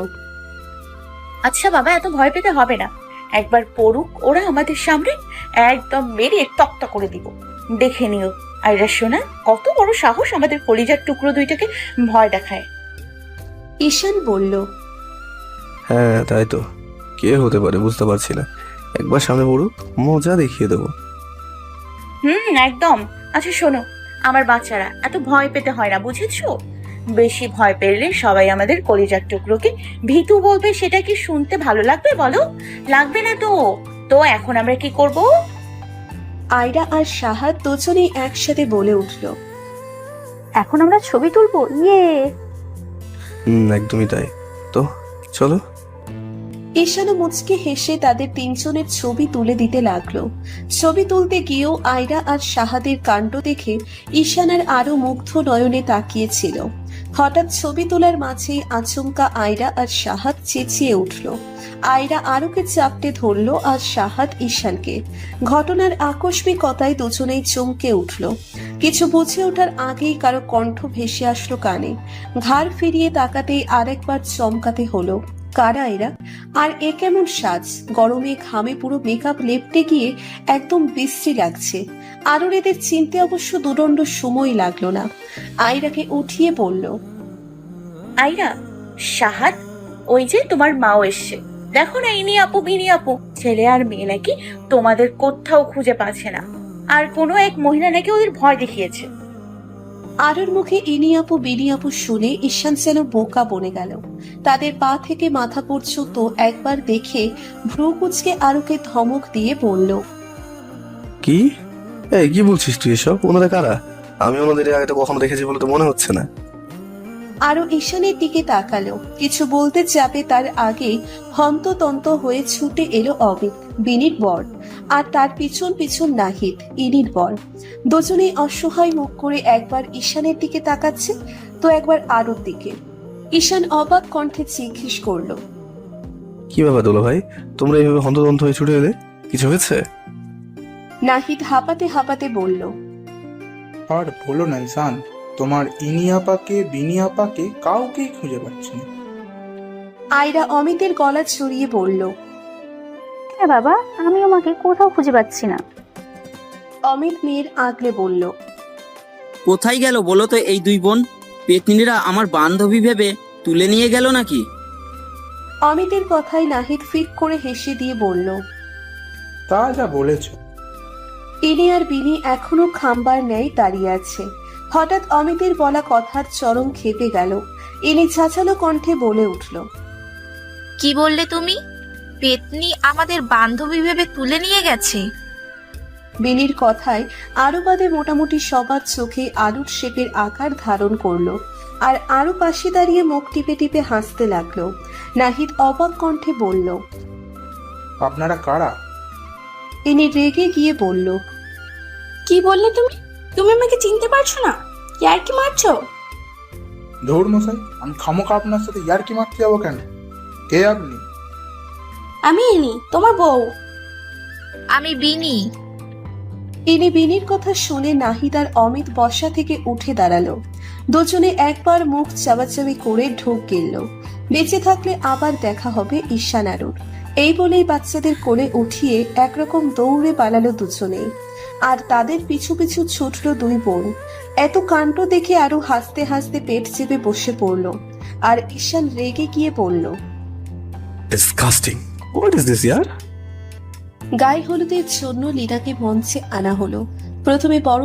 আচ্ছা বাবা, এত ভয় পেতে হবে না। একবার পড়ুক ওরা আমাদের সামনে, একদম মেরে তক্তা করে দিব। দেখে নিও আয়রা সোনা, কত বড় সাহস আমাদের কলিজার টুকরো দুইটাকে ভয় দেখায়। ঈশান বলল, হ্যাঁ তাই তো। কে হতে পারে বুঝতে পারছি না। একবার সামনে পড়ুক, মজা দেখিয়ে দেবো। একদম। আচ্ছা শোনো আমার বাচ্চারা, এত ভয় পেতে হয় না, বুঝেছো? বেশি ভয় পেলে সবাই আমাদের কলিজার টুকরোকে ভীতু বলবে। সেটা কি শুনতে ভালো লাগবে বলো? লাগবে না তো। তো এখন আমরা কি করব? আয়রা আর শাহাদ দুজনেই একসাথে বলে উঠল, এখন আমরা ছবি তুলবো, ইয়ে। একদমই তাই। তো চলো। ঈশানও মুচকে হেসে তাদের তিনজনের ছবি তুলে দিতে লাগলো। ছবি তুলতে গিয়েও আয়রা আর শাহাদের কাণ্ড দেখে ঈশান আর আরো মুগ্ধ নয়নে তাকিয়েছিল। হঠাৎ ছবি তোলার মাঝেই আচমকা আয়রা আর শাহাদ চেঁচিয়ে উঠল। আয়রা আরুকে চাপটে ধরলো আর শাহাদ ঈশানকে। ঘটনার আকস্মিকতায় দুজনেই চমকে উঠল। কিছু বুঝে ওঠার আগেই কারো কণ্ঠ ভেসে আসলো কানে। ঘাড় ফিরিয়ে তাকাতেই আরেকবার চমকাতে হলো, কারা এরা? আর এ কেমন সাজ? গরমে ঘামে পুরো মেকআপ লেপটে গিয়ে একদম বিশ্রী লাগছে। আরুর এদের চিনতে অবশ্য দুদণ্ড সময় লাগলো না। আয়রাকে উঠিয়ে বলল, আয়রা, শাহাদ, ওই যে তোমার মাও এসছে, দেখো না ইনি আপু বিনি আপু। ছেলে আর মেয়ে নাকি তোমাদের কোথাও খুঁজে পাচ্ছে না, আর কোনো এক মহিলা নাকি ওদের ভয় দেখিয়েছে। আরুর মুখে ইনি আপু বিনি আপু শুনে ঈশান যেন বোকা বনে গেল। তাদের পা থেকে মাথা পর্যন্ত একবার দেখে ভ্রু কুঁচকে আরুকে ধমক দিয়ে বলল, কি? এই কি বলছিস তুই এসব? ওনারা কারা? আমি ওনাদের এর আগে তো কখনো দেখেছি বলে তো মনে হচ্ছে না। আরো ঈশানের দিকে তাকালো। কিছু বলতে যাবে তার আগে হন্ততন্ত হয়ে ছুটে এলো অমিত, বিনির বর, আর তার পিছন পিছন নাহিদ, ইনির বর। দুজনেই অসহায় মুখ করে একবার ঈশানের দিকে তাকাচ্ছে তো একবার আরুর দিকে। ঈশান অবাক কণ্ঠে জিজ্ঞেস করলো, কি ব্যাপার দুলা ভাই, তোমরা এইভাবে হন্তদন্ত হয়ে ছুটে এলে? কিছু হয়েছে? নাহিদ হাঁপাতে হাঁপাতে বলল, আর বলো না জান, তোমার ইনি আপাকে বিনি আপাকে কাউকেই খুঁজে পাচ্ছি না। আয়রা অমিতের গলা ছড়িয়ে বলল, হ্যাঁ বাবা, আমিও মাকে কোথাও খুঁজে পাচ্ছি না। অমিত মেয়ের আগলে বলল, কোথায় গেল বলো তো এই দুই বোন? পেতনিরা আমার বান্ধবী ভেবে তুলে নিয়ে গেল নাকি? অমিতের কথায় নাহিদ ফিক করে হেসে দিয়ে বলল, তা যা বলেছ। ইনি আর বিনি এখনো খাম্বার ন্যায় দাঁড়িয়ে আছে। হঠাৎ অমিতের বলা কথার চরম খেপে গেল। ইনি ছাছালো কণ্ঠে বলে উঠল, কি বললে তুমি? পেতনি আমাদের বান্ধবী ভেবে তুলে নিয়ে গেছে? বিনির কথায় আরো বাদে মোটামুটি সবার চোখে আলুর শেপের আকার ধারণ করলো। আর আরো পাশে দাঁড়িয়ে মুখ টিপে টিপে হাসতে লাগলো। নাহিদ অবাক কণ্ঠে বলল, আপনারা কারা? ইনি রেগে গিয়ে বলল, কি বললে তুমি? তুমি আমাকে চিনতে পারছো না? ইয়ার কি মারছো? ধুর মশাই, আমি খামোকা আপনার সাথে ইয়ার কি মারতে যাবো কেন? কে আপনি? আমি ইনি, তোমার বউ। আমি বিনি। ইনি বিনির কথা শুনে নাহিদ আর অমিত বসা থেকে উঠে দাঁড়ালো। দুজনে একবার মুখ চাবাচাবি করে ঢোক গেল। বেঁচে থাকলে আবার দেখা হবে ঈশান আরুর। এই বলেই বাচ্চাদের কোলে উঠিয়ে একরকম দৌড়ে পালালো দুজনেই। আর তাদের পিছু পিছু ছুটল দুই বোন। এত কাণ্ড দেখে আরু হাসতে হাসতে পেট চেপে বসে পড়ল। আর ঈশান রেগে গিয়ে বলল, ডিসকাস্টিং, হোয়াট ইজ দিস ইয়ার? গায়ে হলুদের জন্য লীনাকে মঞ্চে আনা হলো। প্রথমে বড়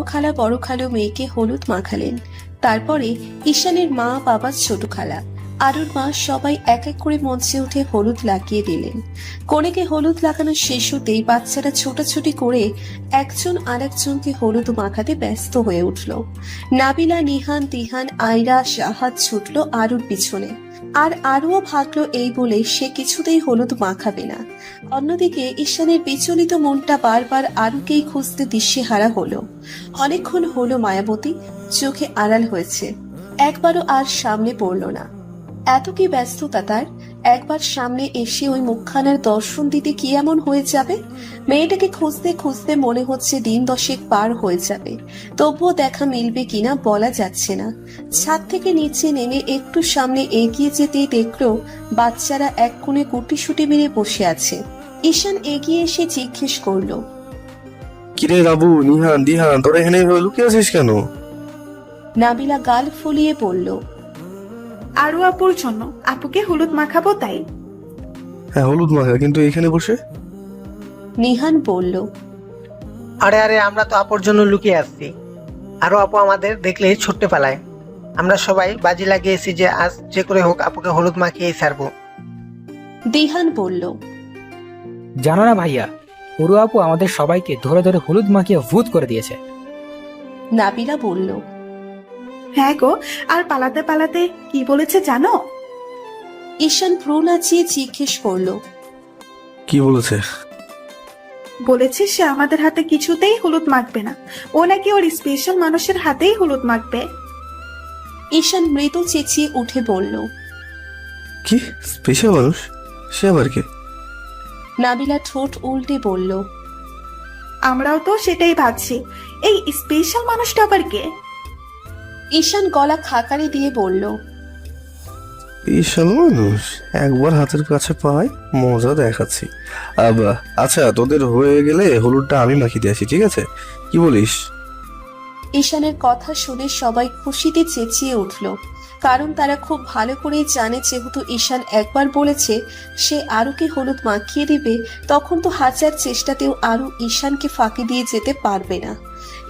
খালা মেয়েকে হলুদ মাখালেন। তারপরে ঈশানের মা, বাবা, ছোট খালা, আরুর মা সবাই এক এক করে মঞ্চে উঠে হলুদ লাগিয়ে দিলেন। কনেকে হলুদ লাগানো শেষ হতেই বাচ্চারা ছোটাছুটি করে একজন আরেকজনকে হলুদ মাখাতে ব্যস্ত হয়ে উঠল। নাবিলা, নিহান, তিহান, আয়রা, শাহাদ ছুটল আরুর পিছনে। আর আরুও ভাগলো এই বলে সে কিছুতেই হলুদ মাখাবে না। অন্যদিকে ঈশানের বিচলিত মনটা বারবার আরুকেই খুঁজতে দিশেহারা হলো। অনেকক্ষণ হলো মায়াবতী চোখে আড়াল হয়েছে, একবারও আর সামনে পড়ল না। এত কি ব্যস্ততা তার? একবার সামনে এসে ওই মুখখানার দর্শন দিতে কি এমন হয়ে যাবে? মেয়েটাকে খুঁজতে খুঁজতে মনে হচ্ছে দিন 10 পার হয়ে যাবে, তবুও দেখা মিলবে কিনা বলা যাচ্ছে না। ছাদ থেকে নিচে নেমে একটু সামনে এগিয়ে যেতেই দেখলো বাচ্চারা এক কোণে গুটিসুটি মেরে বসে আছে। ঈশান এগিয়ে এসে জিজ্ঞেস করলো, কিরে রাবু, নিহান, দিহান, তোরা এখানে এভাবে লুকিয়ে আছিস কেন? নাবিলা গাল ফুলিয়ে বলল, আরু আপুর জন্য, আপুকে হলুদ মাখাবো তাই। হ্যাঁ, হলুদ মাখা, কিন্তু এখানে বসে? নিহান বলল, আরে আরে, আমরা তো আপুর জন্য লুকিয়ে আসছি। আরো আপু আমাদের দেখলেই ছুটতে পালায়। আমরা সবাই বাজি লাগিয়েছি যে আজ যে করে হোক আপুকে হলুদ মাখিয়েই ছাড়বো। দিহান বলল, জানো না ভাইয়া, পুরো আপু আমাদের সবাইকে ধরে ধরে হলুদ মাখিয়ে ভূত করে দিয়েছে। নাবিলা বলল, হ্যাঁ গো, আর পালাতে পালাতে কি বলেছে জানো? ঈশান ভ্রু নাচিয়ে জিজ্ঞেস করলো, কি বলেছে? বলেছে সে আমাদের হাতে কিছুতেই হলুদ মাখবে না, ও নাকি ওর স্পেশাল মানুষের হাতেই হলুদ মাখবে। ঈশান মৃদু চেঁচিয়ে উঠে বলল। কি স্পেশাল মানুষ? সে আবার কে? নাবিলা ঠোঁট উল্টে বলল। আমরাও তো সেটাই ভাবছি, এই স্পেশাল মানুষটা আবার কে? ঈশান গলা খাকারি দিয়ে বলল। স্পেশাল মানুষ একবার হাতের কাছে পাই, মজা দেখাচ্ছি। আচ্ছা, তোদের হয়ে গেলে হলুদটা আমি মাখিয়ে দিয়ে আসি, ঠিক আছে? কি বলিস? ঈশানের কথা শুনে সবাই খুশিতে চেঁচিয়ে উঠল, কারণ তারা খুব ভালো করেই জানে যেহেতু ঈশান একবার বলেছে সে আরুকে হলুদ মাখিয়ে দিবে, তখন তো হাজার চেষ্টাতেও আরু ঈশানকে ফাঁকি দিয়ে যেতে পারবে না।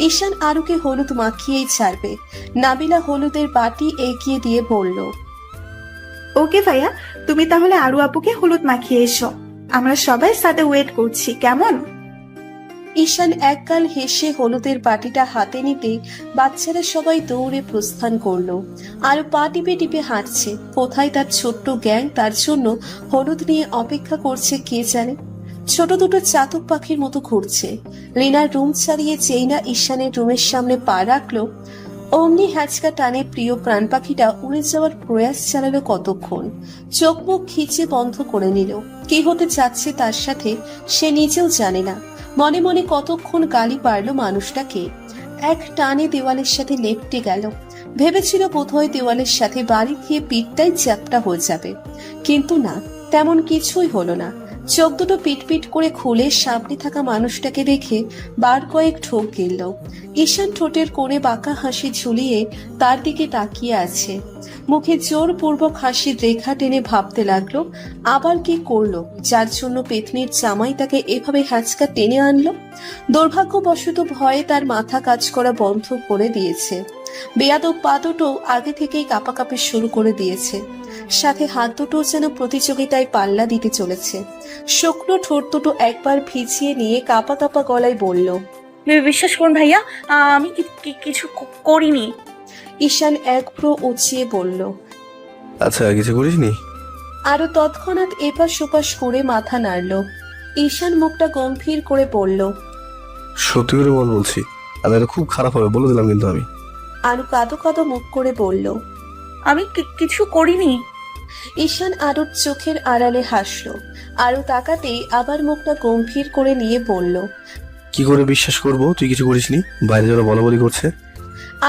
ঈশান আরুকে হলুদ মাখিয়েই ছাড়বে। নাবিলা হলুদের বাটি এগিয়ে দিয়ে বলল। ওকে ভাইয়া, তুমি তাহলে আরু আপুকে হলুদ মাখিয়ে এসো, আমরা সবাই সাথে ওয়েট করছি, কেমন? ঈশান একগাল হেসে হলুদের বাটিটা হাতে নিতে বাচ্চারা সবাই দৌড়ে প্রস্থান করলো। আর পা টিপে টিপে হাঁটছে। কোথায় তার ছোট্ট গ্যাং তার জন্য হলুদ নিয়ে অপেক্ষা করছে কে জানে। ছোট দুটো চাতক পাখির মতো ঘুরছে। লিনার রুম ছাড়িয়ে যেই না ঈশানের রুমের সামনে পা রাখলো, অমনি হ্যাচকা টানে প্রিয় প্রাণ পাখিটা উড়ে যাওয়ার প্রয়াস চালালো কতক্ষণ। চোখ মুখ খিচে বন্ধ করে নিল। কি হতে যাচ্ছে তার সাথে সে নিজেও জানে না। মনে মনে কতক্ষণ গালি পারল মানুষটাকে। এক টানে দেওয়ালের সাথে লেপটে গেল। ভেবেছিল বোধহয় দেওয়ালের সাথে বাড়ি খেয়ে পিঠটাই চ্যাপটা হয়ে যাবে, কিন্তু না, তেমন কিছুই হলো না। চোখ দুটো পিটপিট করে খুলে সামনে থাকা মানুষটাকে দেখে বার কয়েক ঠোক গেল। ঈশান ঠোঁটের কোণে বাঁকা হাসি ঝুলিয়ে তার দিকে তাকিয়ে আছে। মুখে জোরপূর্বক হাসির রেখা টেনে ভাবতে লাগলো আবার কি করলো যার জন্য পেতনির জামাই তাকে এভাবে হ্যাচকা টেনে আনলো। দুর্ভাগ্যবশত ভয়ে তার মাথা কাজ করা বন্ধ করে দিয়েছে। বেয়াদব পা দুটো আগে থেকেই কাঁপাকাঁপি শুরু করে দিয়েছে, সাথে হাত দুটো যেন প্রতিযোগিতায় পাল্লা দিতে চলেছে। শুকনো ঠোঁট দুটো একবার ভিজিয়ে নিয়ে কাঁপা কাঁপা গলায় বলল, বিশ্বাস করুন ভাইয়া, আমি কিছু করিনি। ঈশান এক ভ্রু উঁচিয়ে বলল। আচ্ছা, কিছু করিসনি? আরো তৎক্ষণাৎ এপাশ ওপাশ করে মাথা নাড়ল। ঈশান মুখটা গম্ভীর করে বলল, সত্যি করে বল, বলছি আর এটা খুব খারাপ হবে বলে দিলাম কিন্তু আমি। আরো কাঁদো কাঁদো মুখ করে বলল, আমি কিছু করিনি। ঈশান আরুর চোখের আড়ালে হাসলো। আরো তাকাতেই আবার মুখটা গম্ভীর করে নিয়ে বলল, কি করে বিশ্বাস করব তুই কিছু করিসনি? বাইরে যারা বলা বলি করছে।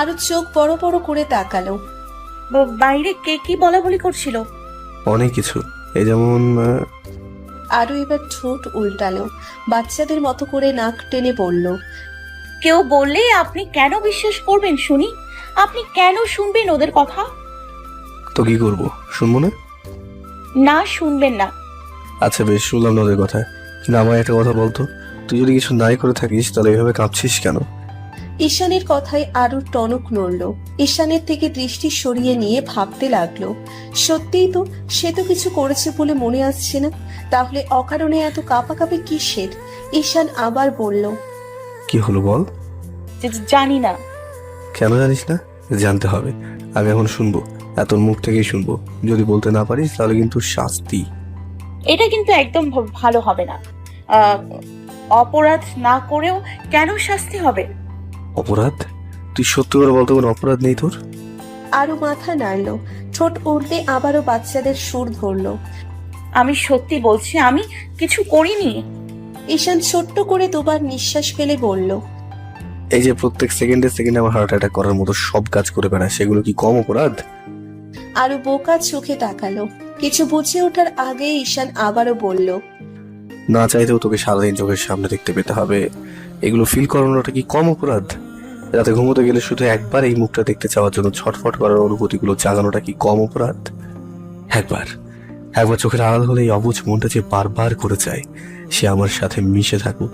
আরো চোখ বড় বড় করে তাকালো। বাইরে কে কি বলা বলি করছিল? অনেক কিছু, এই যেমন আরো এবার ঠোঁট উল্টালো, বাচ্চাদের মতো করে নাক টেনে বলল, কেউ বললে আপনি কেন বিশ্বাস করবেন শুনি? আপনি কেন শুনবেন ওদের কথা? তো কি করব, শুনবো না? না, শুনবেন না। আচ্ছা বেশ, শুনলাম না ওদের কথা, কিন্তু আমার একটা কথা বলতো, তুই যদি কিছু নাই করে থাকিস তাহলে এইভাবে কাঁপছিস কেন? ঈশানের কথায় আরুর টনক নড়ল। ঈশানের থেকে দৃষ্টি সরিয়ে নিয়ে ভাবতে লাগলো, সত্যিই তো, সে তো কিছু করেছে বলে মনে আসছে না, তাহলে অকারণে এত কাঁপাকাঁপি কিসের? ঈশান আবার বলল, কি হলো বল। জানি না। কেন জানিস না? জানতে হবে। আমি এখন শুনবো, এত মুখ থেকেই শুনবো। যদি বলতে না পারিস তাহলে কিন্তু শাস্তি। এটা কিন্তু একদম ভালো হবে না। অপরাধ না করেও কেন শাস্তি হবে? অপরাধ? তুই সত্যি করে বলতে কোনো অপরাধ নেই তোর? আরো মাথা নাড়ল, ঠোঁট উল্টে আবারও বাচ্চাদের সুর ধরল, আমি সত্যি বলছি, আমি কিছু করিনি। ঈশান ছোট্ট করে দুবার নিঃশ্বাস ফেলে বলল, এই যে প্রত্যেক সেকেন্ডে সেকেন্ডে আমার হার্ট অ্যাটাক করার মতো সব কাজ করে বেড়ায়, সেগুলো কি কম অপরাধ? আরো বোকা চোখে তাকালো। কিছু বুঝে ওঠার আগে ঈশান আবারও বলল, না চাইতেও তোকে সারাদিন চোখের সামনে দেখতে পেতে হবে, এগুলো ফিল করানোটা কি কম অপরাধ? রাতে ঘুমোতে গেলে শুধু একবার এই মুখটা দেখতে চাওয়ার জন্য ছটফট করার অনুভূতিগুলো জাগানোটা কি কম অপরাধ? একবার চোখের আড়াল হলে এই অবুঝ মনটা যে বারবার করে চায় সে আমার সাথে মিশে থাকুক,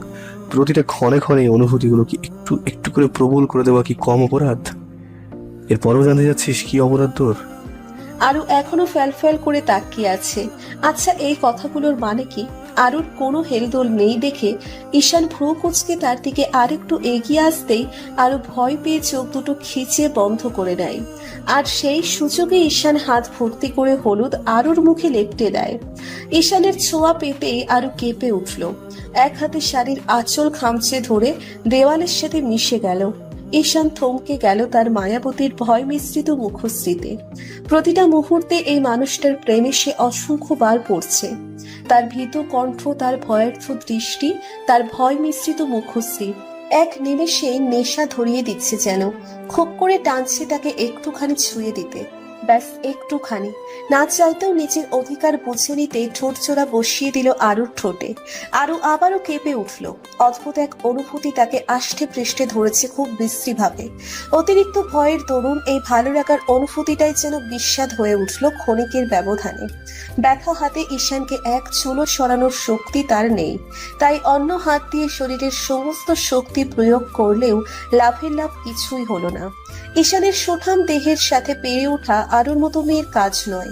প্রতিটা ক্ষণে ক্ষণে এই অনুভূতিগুলো কি একটু একটু করে প্রবল করে দেওয়া কি কম অপরাধ? এরপরও জানতে যাচ্ছিস কি অপরাধ তোর? আরো এখনো ফ্যাল ফ্যাল করে তাকিয়ে আছে। আচ্ছা, এই কথাগুলোর মানে কি? আরুর কোনো হেলদোল নেই দেখে ঈশান ভ্রু কুঁচকে তার দিকে আরেকটু এগিয়ে আসতেই আরু ভয় পেয়ে চোখ দুটো খিচে বন্ধ করে নেয়। আর সেই সুযোগে ঈশান হাত ভর্তি করে হলুদ আরুর মুখে লেপটে দেয়। ঈশানের ছোঁয়া পেতেই আরু কেঁপে উঠল। এক হাতে শাড়ির আঁচল খামচে ধরে দেওয়ালের সাথে মিশে গেল। ঈশান থমকে গেল তার মায়াবতীর ভয় মিশ্রিত মুখশ্রীতে। প্রতিটা মুহূর্তে এই মানুষটার প্রেমে সে অসংখ্যবার পড়ছে। তার ভীত কণ্ঠ, তার ভয়ার্থ দৃষ্টি, তার ভয় মিশ্রিত মুখশ্রী এক নিমেষে নেশা ধরিয়ে দিচ্ছে, যেন খুব করে টানছে তাকে একটুখানি ছুঁয়ে দিতে। ব্যাস একটুখানি, না চাইতেও নিজের অধিকার বুঝে নিতে ঠোঁট জোড়া বসিয়ে দিল আরুর ঠোঁটে। আরু আবারও কেঁপে উঠল। অদ্ভুত এক অনুভূতি তাকে আষ্টে পৃষ্ঠে ধরেছে খুব বিশ্রীভাবে। অতিরিক্ত ভয়ের দরুন এই ভালো লাগার অনুভূতিটাই যেন বিস্বাদ হয়ে উঠল ক্ষণিকের ব্যবধানে। ব্যথা হাতে ঈশানকে এক চুলো সরানোর শক্তি তার নেই, তাই অন্য হাত দিয়ে শরীরের সমস্ত শক্তি প্রয়োগ করলেও লাভের লাভ কিছুই হলো না। ঈশানের সুঠাম দেহের সাথে পেরে ওঠা আরুর মতো মেয়ের কাজ নয়।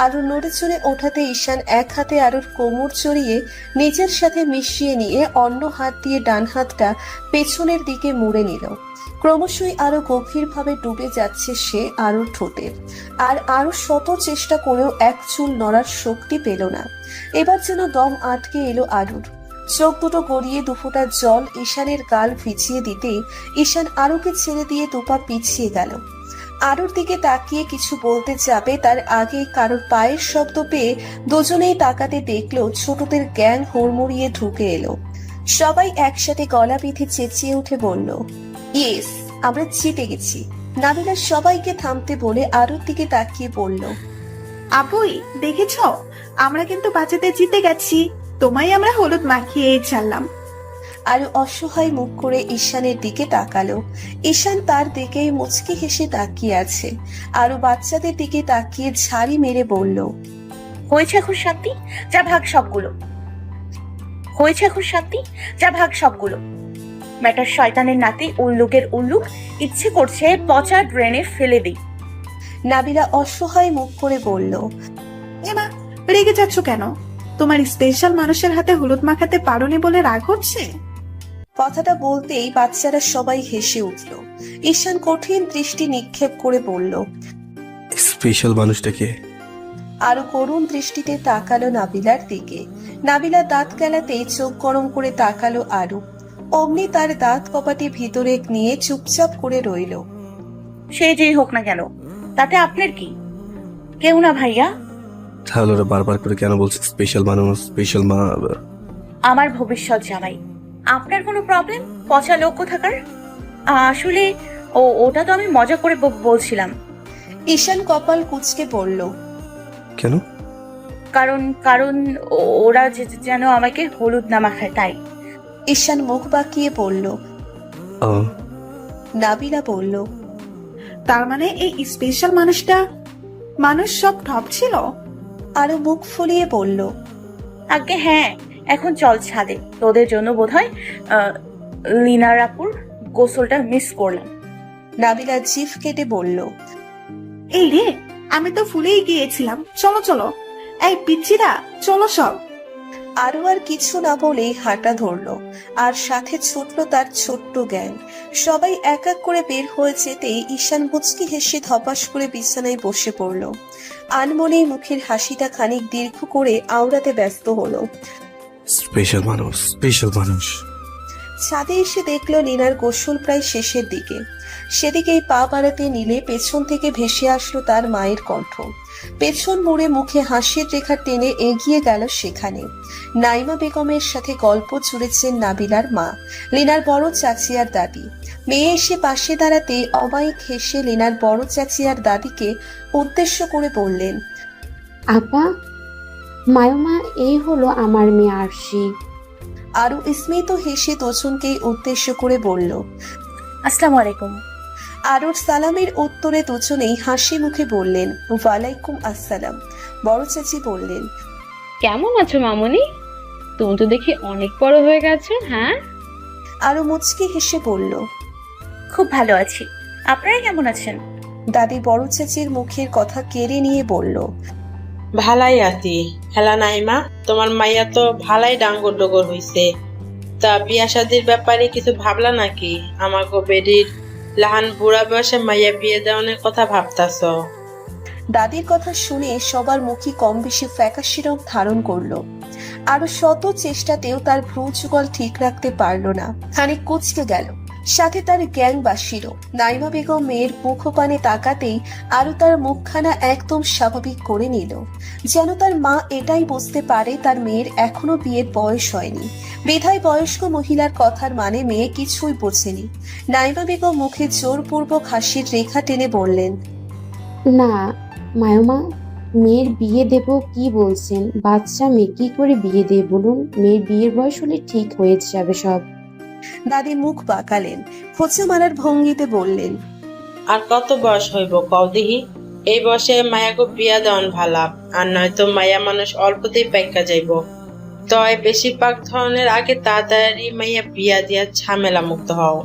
আরু নড়ে চড়ে ওঠাতে ঈশান এক হাতে আরুর কোমর চড়িয়ে নিজের সাথে মিশিয়ে নিয়ে অন্য হাত দিয়ে ডান হাতটা পেছনের দিকে মুড়ে নিল। ক্রমশই আরো গভীরভাবে ডুবে যাচ্ছে সে আরুর ঠোঁটে। আর আরো শত চেষ্টা করেও এক চুল নড়ার শক্তি পেল না। এবার যেন দম আটকে এলো আরুর। চোখ দুটো গড়িয়ে দুফোঁটা জল ঈশানের গাল ভিজিয়ে দিতেই ঈশান আরুকে ছেড়ে দিয়ে দুপা পিছিয়ে গেল। আরুর দিকে তাকিয়ে কিছু বলতে যাবে তার আগে কারোর পায়ের শব্দ পেয়ে দুজনেই তাকাতে দেখলো ছোটদের গ্যাং হুড়মুড়িয়ে ঢুকে এলো। সবাই একসাথে গলা বেঁধে চেঁচিয়ে উঠে বলল, ইয়েস, আমরা জিতে গেছি। নাবিলা সবাইকে থামতে বলে আরুর দিকে তাকিয়ে বলল, আপুই দেখেছ, আমরা কিন্তু বাঁচাতে জিতে গেছি। তোমায় আমরা হলুদ মাখিয়ে ছাড়লাম। আরু অসহায় মুখ করে ঈশানের দিকে তাকালো। ঈশান তার দিকেই মুচকি হেসে তাকিয়ে আছে। আরু বাচ্চাদের দিকে তাকিয়ে ঝাড়ি মেরে বলল, হয়েছে এখন শান্তি, যা ভাগ সবগুলো। হয়েছে এখন শান্তি, যা ভাগ সবগুলো। ম্যাটার শয়তানের নাতি উল্লুকের উল্লুক, ইচ্ছে করছে পচা ড্রেনে ফেলে দিই। নাবিলা অসহায় মুখ করে বলল, এমা রেগে যাচ্ছ কেন? তোমার স্পেশাল মানুষের হাতে হলুদ মাখাতে পারোনি বলে রাগ হচ্ছে? কথাটা বলতেই বাচ্চারা সবাই হেসে উঠল। ঈশান কঠিন দৃষ্টি নিক্ষেপ করে বলল, স্পেশাল মানুষটাকে? আরো করুণ দৃষ্টিতে তাকালো নাবিলার দিকে। নাবিলা দাঁত কেলাতেই চোখ গরম করে তাকালো আরু। অমনি তার দাঁত কপাটি ভিতরে নিয়ে চুপচাপ করে রইল। সে যেই হোক না কেন, তাতে আপনার কি? কেউ না ভাইয়া। তাহলে ওরা বারবার করে কেন বলছে স্পেশাল মানুষ, স্পেশাল মা? আমার ভবিষ্যৎ জামাই। আপনার কোনো প্রবলেম? পচা লোক কোথাকার। আসলে ওটা তো আমি মজা করে বলছিলাম। ঈশান কপাল কুঁচকে পড়ল। কেন? কারণ ওরা যেন আমাকে হলুদ না মাখায়, তাই। ঈশান মুখ বাঁকিয়ে বলল। নাবিলা বলল, তার মানে এই স্পেশাল মানুষ সব ঠপ ছিল? আরো মুখ ফুলিয়ে বলল, আগে হ্যাঁ, এখন চল ছাদে। তোদের জন্য বোধহয় লিনার আপুর গোসলটা মিস করলাম। নাবিলা জিভ কেটে বলল, এই রে, আমি তো ফুলেই গিয়েছিলাম। চলো চলো, এই পিচ্ছিরা চলো সব। আরো আর কিছু না বলেই হাঁটা ধরলো। আর সাথে ছুটল তার ছোট্ট গ্যাং। সবাই এক এক করে বের হয়ে যেতেই ঈশান মুচকি হেসে ধপাস করে বিছানায় বসে পড়ল। আনমনে মুখের হাসিটা খানিক দীর্ঘ করে আওড়াতে ব্যস্ত হলো। স্পেশাল মানুষ, স্পেশাল মানুষ। ছাদে এসে দেখলো নীনার গোসল প্রায় শেষের দিকে। সেদিকেই পা বাড়াতে নিলে পেছন থেকে ভেসে আসলো তার মায়ের কণ্ঠ। পেছন মুড়ে মুখে হাসির রেখা টেনে এগিয়ে গেল সেখানে। নাইমা বেগমের সাথে গল্প জুড়েছেন নাবিলার মা, লীনার বড় চাচি আর দাদি। মেয়ে এসে পাশে দাঁড়াতে অমায়িক হেসে লীনার বড় চাচি আর দাদিকে উদ্দেশ্য করে বললেন, আপা, মায়মা, এই হলো আমার মেয়ে আরশি। আরু স্মিত হেসে দুজনকেই উদ্দেশ্য করে বলল, আসসালামু আলাইকুম। আরুর সালামের উত্তরে দুজনেই হাসি মুখে বললেন, ওয়ালাইকুম আসসালাম। বড় চাচি বললেন, কেমন আছো মামুনি? তুমি তো দেখি অনেক বড় হয়ে গেছো। হ্যাঁ। আরু মুচকি হেসে বলল, খুব ভালো আছি। আপনারা কেমন আছেন? দাদি বড় চাচির মুখের কথা কেড়ে নিয়ে বলল, ভালাই আতি হেলা নাইমা, তোমার মাইয়া তো ভালাই ডাঙ্গর ডগর হইছে। তা বিয়া শাদির ব্যাপারে কিছু ভাবলা নাকি? আমাকে বেডির লাহান বুড়া বয়সে মাইয়া বিয়ে দেওয়ানোর কথা ভাবতাছ? দাদির কথা শুনে সবার মুখই কম বেশি ফ্যাকাশে রং ধারণ করলো। আরো শত চেষ্টাতেও তার ভ্রু যুগল ঠিক রাখতে পারলো না, খানিক কুচকে গেল। সাথে তার জ্ঞান বাসিল। নাইমা বেগম মেয়ের মুখপানে তাকাতেই আরো তার মুখখানা একদম স্বাভাবিক করে নিল, যেন তার মা এটাই বুঝতে পারে তার মেয়ের এখনো বিয়ের বয়স হয়নি। বিধায় বয়স্ক মহিলার কথার মানে মেয়ে কিছুই বোঝেনি। নাইমা বেগম মুখে জোরপূর্বক হাসির রেখা টেনে বললেন, না মায়োমা, মেয়ের বিয়ে দেব কি বলছেন? বাচ্চা মেয়ে কি করে বিয়ে দেব বলুন? মেয়ের বিয়ের বয়স হলে ঠিক হয়ে যাবে সব। দাদি মুখ বাঁকালেন, খোঁচা মারার ভঙ্গিতে বললেন, আর কত বয়স হইব কও দিহি? এই বয়সে মায়াকে বিয়া দেওয়ান ভালা, আর নয়তো মায়া মানুষ অল্পতেই পাইকা যাইব। তয় বেশিরভাগ ধরনের আগে তাড়াতাড়ি মাইয়া বিয়া দিয়া ঝামেলা মুক্ত হও।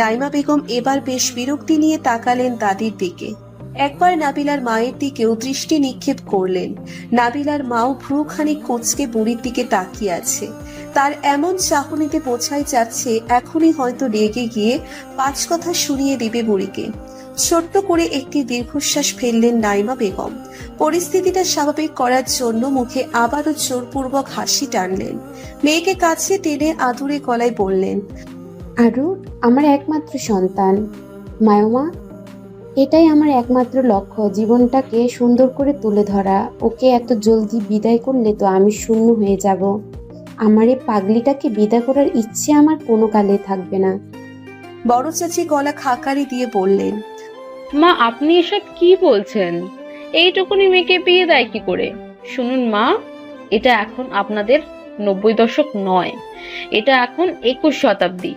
নাইমা বেগম এবার বেশ বিরক্তি নিয়ে তাকালেন দাদির দিকে। একবার নাবিলার মায়ের দিকেও দৃষ্টি নিক্ষেপ করলেন। নাবিলার মাও ভ্রুখানি কুঁচকে বুড়ির দিকে তাকিয়ে আছে। তার এমন চাহনিতে বোঝাই যাচ্ছে এখনই হয়তো রেগে গিয়ে 5 কথা শুনিয়ে দিবে বুড়িকে। ছোট্ট করে একটি দীর্ঘশ্বাস ফেললেন নাইমা বেগম। পরিস্থিতিটা স্বাভাবিক করার জন্য মুখে আবারও জোরপূর্বক হাসি টানলেন। মেয়েকে কাছে টেনে আদুরে গলায় বললেন, আরু আমার একমাত্র সন্তান মায়োমা, এটাই আমার একমাত্র লক্ষ্য, জীবনটাকে সুন্দর করে তুলে ধরা। ওকে এত জলদি বিদায় করলে তো আমি শূন্য হয়ে যাব। আমার এই পাগলিটাকে বিদায় করার ইচ্ছে আমার কোনো কালে থাকবে না। বড় চাচি গলা খাকারি দিয়ে বললেন, মা আপনি এসব কি বলছেন? এইটুকুনি মেয়েকে বিয়ে দেয় কি করে? শুনুন মা, এটা এখন আপনাদের 90 দশক নয়, এটা এখন 21 শতাব্দী।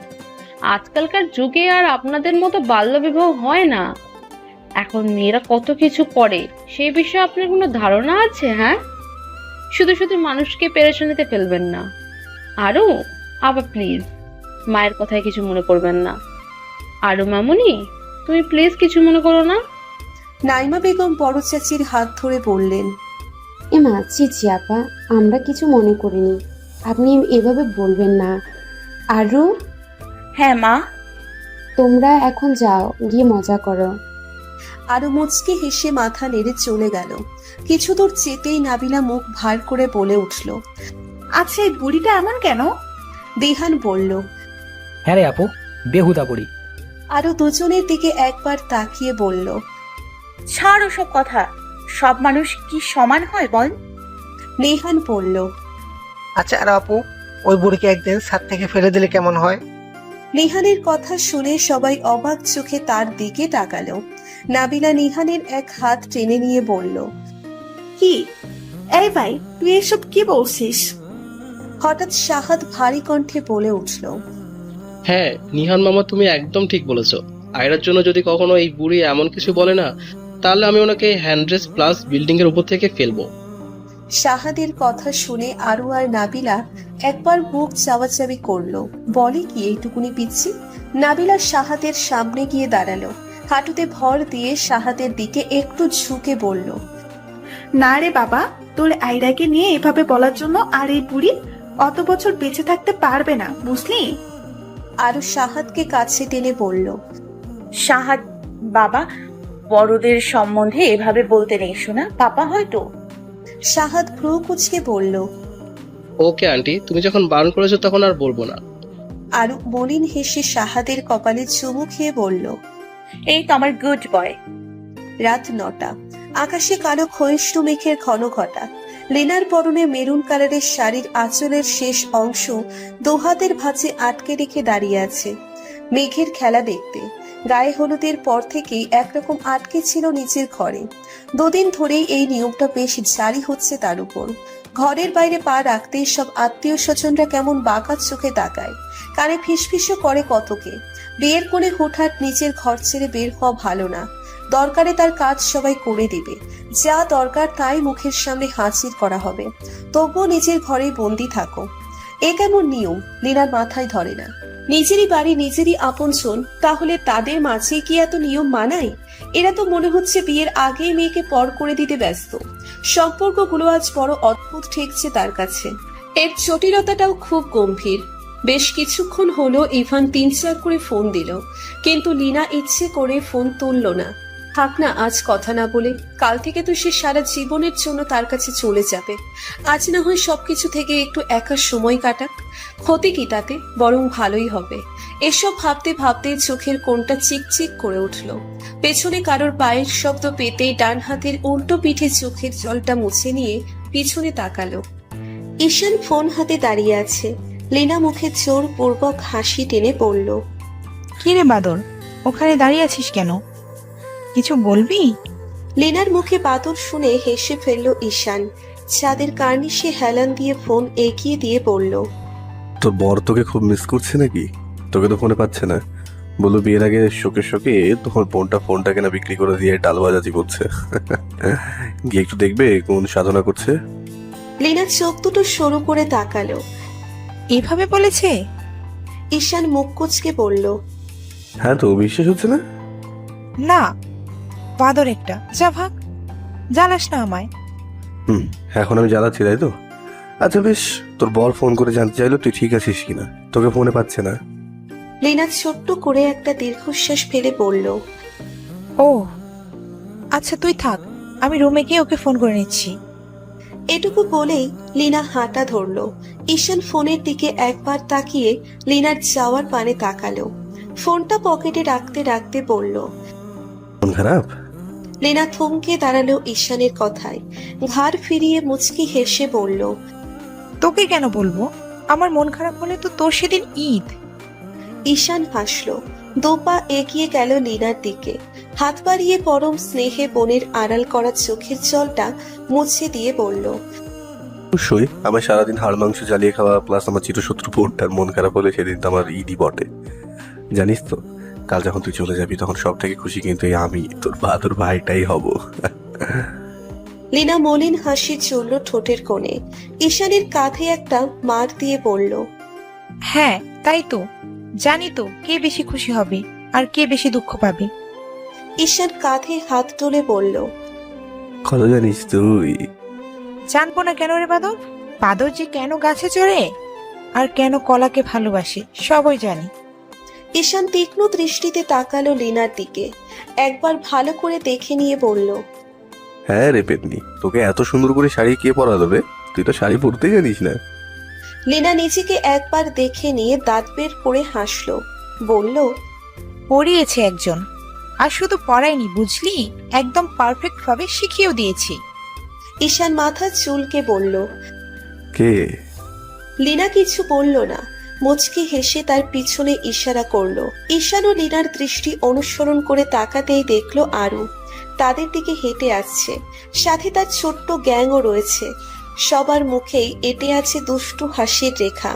আজকালকার যুগে আর আপনাদের মতো বাল্যবিবাহ হয় না। এখন মেয়েরা কত কিছু করে, সেই বিষয়ে আপনার কোনো ধারণা আছে? হ্যাঁ, শুধু শুধু মানুষকে পেরেশানিতে ফেলবেন না। আরও আবার প্লিজ মায়ের কথায় কিছু মনে করবেন না। আরও মামুনি, তুমি প্লিজ কিছু মনে করো না। নাইমা বেগম বড় চাচির হাত ধরে বললেন, এমা চিচি আপা, আমরা কিছু মনে করিনি, আপনি এভাবে বলবেন না। আরু, হ্যাঁ মা, তোমরা এখন যাও, গিয়ে মজা করো। আরো মুচকি হেসে মাথা নেড়ে চলে গেল। কিছু দূর যেতেই নাবিলা মুখ ভার করে বলে উঠল, আচ্ছা এই বুড়িটা এমন কেন? দেহান বলল, হ্যাঁ রে আপু, বেহুদা বুড়ি। আরো দুজনের দিকে একবার তাকিয়ে বলল, ছাড় ওসব কথা, সব মানুষ কি সমান হয় বল? নেহান বলল, আচ্ছা আর আপু, ওই বুড়িকে একদিন ছাদ থেকে ফেলে দিলে কেমন হয়? নিহানের কথা শুনে সবাই অবাক চোখে তার দিকে তাকালো। নাবিলা নিহানের এক হাত টেনে নিয়ে বলল, কি এই ভাই, তুই এসব কি বলছিস? হঠাৎ শাহাদ ভারী কণ্ঠে বলে উঠল, হ্যাঁ নিহান মামা, তুমি একদম ঠিক বলেছো। আয়রার জন্য যদি কখনো এই বুড়ি এমন কিছু বলে না, তাহলে আমি ওনাকে হ্যান্ড্রেস প্লাস বিল্ডিং এর উপর থেকে ফেলবো। শাহাদের কথা শুনে আরু আর নাবিলা একবার মুখ চাওয়াচাবি করলো। বলে কি এইটুকুনি পিচ্ছি? নাবিলা শাহাদের সামনে গিয়ে দাঁড়ালো, হাঁটুতে ভর দিয়ে শাহাদের দিকে একটু ঝুঁকে বলল, না রে বাবা, তোর আয়রাকে নিয়ে এভাবে বলার জন্য আর এই বুড়ি অত বছর বেঁচে থাকতে পারবে না, বুঝলি? আরু শাহাদকে কাছে টেনে বলল, শাহাদ বাবা, বড়দের সম্বন্ধে এভাবে বলতে নেই শোনা, পাপা হয়তো। শাহাদ ভ্রু কুচকে বলল, ওকে আন্টি, তুমি যখন বারণ করেছো তখন আর বলবো না। আরু মলিন হেসে শাহাদের কপালে চুমু খেয়ে বলল, এই তো আমার গুড বয়। রাত 9টা, আকাশে কালো ক্ষয়িষ্ণু মেঘের ঘন ঘটা। লেনার পরনে মেরুন কালারের শাড়ির আঁচলের শেষ অংশ দোহাতের ভাঁজে আটকে রেখে দাঁড়িয়ে আছে মেঘের খেলা দেখতে। গায়ে হলুদের পর থেকেই একরকম আটকে ছিল নিচের ঘরে। 2 দিন ধরেই এই নিয়মটা বেশ জারি হচ্ছে তার উপর। ঘরের বাইরে পা রাখতেই সব আত্মীয় স্বজনরা কেমন বাঁকা চোখে তাকায়, কানে ফিসফিসও করে কতকে। বিয়ের কোণে হুটহাট নিচের ঘর ছেড়ে বের হওয়া ভালো না। দরকারে তার কাজ সবাই করে দিবে, যা দরকার তাই মুখের সামনে হাজির করা হবে। তবুও নিজের ঘরেই বন্দি থাকো, এ কেমন নিয়ম লীনার মাথায় ধরে না। নিজেরই বাড়ি নিজেরই আপনজন, তাহলে তাদের মাঝে কি এত নিয়ম মানায়? এরা তো মনে হচ্ছে বিয়ের আগেই মেয়েকে পর করে দিতে ব্যস্ত। সম্পর্কগুলো আজ বড় অদ্ভুত ঠেকছে তার কাছে। এর জটিলতাটাও খুব গম্ভীর। বেশ কিছুক্ষণ হলো ইভান 3-4 করে ফোন দিল, কিন্তু লীনা ইচ্ছে করে ফোন তুলল না। থাক না আজ কথা না বলে, কাল থেকে তো সে সারা জীবনের জন্য তার কাছে চলে যাবে। আজ না হয় সবকিছু থেকে একটু একা সময় কাটাক, ক্ষতি কি তাতে, বরং ভালোই হবে। এসব ভাবতে ভাবতে চোখের কোণটা চিকচিক করে উঠল। পেছনে কারোর পায়ের শব্দ পেতেই ডান হাতের উল্টো পিঠে চোখের জলটা মুছে নিয়ে পিছনে তাকালো। ঈশান ফোন হাতে দাঁড়িয়ে আছে। লীনা মুখে জোরপূর্বক হাসি টেনে পড়ল। কি রে বাদর, ওখানে দাঁড়িয়ে আছিস কেন? কিছু বলবি? লীনার মুখে বাদর শুনে হেসে ফেলল ঈশান। চাঁদের কার্নিশে হেলান দিয়ে ফোন এগিয়ে দিয়ে বলল, তোর বর তোকে খুব মিস করছে নাকি? তোকে তো ফোনে পাচ্ছে না। বললো বিয়ের আগে শোকে শোকে তোমার ফোনটাকে না বিক্রি করে দিয়ে ডাল বাজাজি করছে। গিয়ে একটু দেখবে কোন সাধনা করছে। লীনা চোখ দুটো সরু করে তাকালো। এভাবে বলেছে? ঈশান মুখ কুঁচকে বলল, হ্যাঁ তো বিশ্বাস হচ্ছে না? না, বাদর একটা, যা ভাগ, জ্বালাস না আমায়। এখন আমি জ্বালাচ্ছি তাই তো? আচ্ছা বেশ, তোর বর ফোন করে জানতে চাইলো তুই ঠিক আছিস কিনা, তোকে ফোনে পাচ্ছে না। লীনা ছোট্ট করে একটা দীর্ঘশ্বাস ফেলে বলল, ও আচ্ছা তুই থাক, আমি রুমে গিয়ে ওকে ফোন করে নিচ্ছি। এটুকু বলেই লীনা হাঁটা ধরল। ঈশান ফোনের দিকে একবার তাকিয়ে লীনার যাওয়ার পানে তাকালো। ফোনটা পকেটে রাখতে রাখতে বলল, মন খারাপ? লীনা থমকে দাঁড়ালো ঈশানের কথায়। ঘাড় ফিরিয়ে মুচকি হেসে বলল, তোকে কেন বলবো? আমার মন খারাপ হলে তো তোর সেদিন ঈদ। ঈশান হাসল। দোপা এগিয়ে গেল লীনার দিকে। হাত বাড়িয়ে পরম স্নেহে বোনের আড়াল করা চোখের জলটা মুছে দিয়ে বলল, অবশ্যই আমার সারাদিন হাড় মাংস জ্বালিয়ে খাওয়া প্লাস আমার চিরশত্রু বোনটার মন খারাপ হলে সেদিন তো আমার ঈদই বটে। জানিস তো, কাল যখন তুই চলে যাবি তখন সব থেকে খুশি কিন্তু আমি তোর ভাইটাই হব। লীনা মলিন হাসি চলল ঠোঁটের কোণে। ঈশানের কাঁধে একটা মার দিয়ে বলল, হ্যাঁ তাই তো, জানি তো কে বেশি খুশি হবে আর কে বেশি দুঃখ পাবে। ঈশান কাঁধে হাত তুলে বলল, কত জানিস তুই? জানবো না কেন রে বাদর? বাদর যে কেন গাছে চড়ে আর কেন কলাকে ভালোবাসে সবই জানি। ঈশান তীক্ষ্ণ দৃষ্টিতে তাকালো লীনার দিকে। একবার ভালো করে দেখে নিয়ে বলল, হ্যাঁ রে পেতনি, তোকে এত সুন্দর করে শাড়ি কে পরা দেবে? তুই তো শাড়ি পরতেই জানিস না। লীনা নিজেকে একবার দেখে নিয়ে দাঁত বের করে হাসলো। বলল, পড়িয়েছে একজন, আর শুধু পড়ায়নি বুঝলি, একদম পারফেক্ট ভাবে শিখিয়েও দিয়েছি। ঈশান মাথা চুলকে বলল, কে? লীনা কিছু বলল না, মুচকি হেসে তার পিছনে ইশারা করলো। ঈশান ও লীনার দৃষ্টি অনুসরণ করে তাকাতেই দেখলো আরু তাদের দিকে হেঁটে আসছে। সাথে তার ছোট্ট গ্যাংও রয়েছে। সবার মুখেই এঁটে আছে দুষ্টু হাসির রেখা।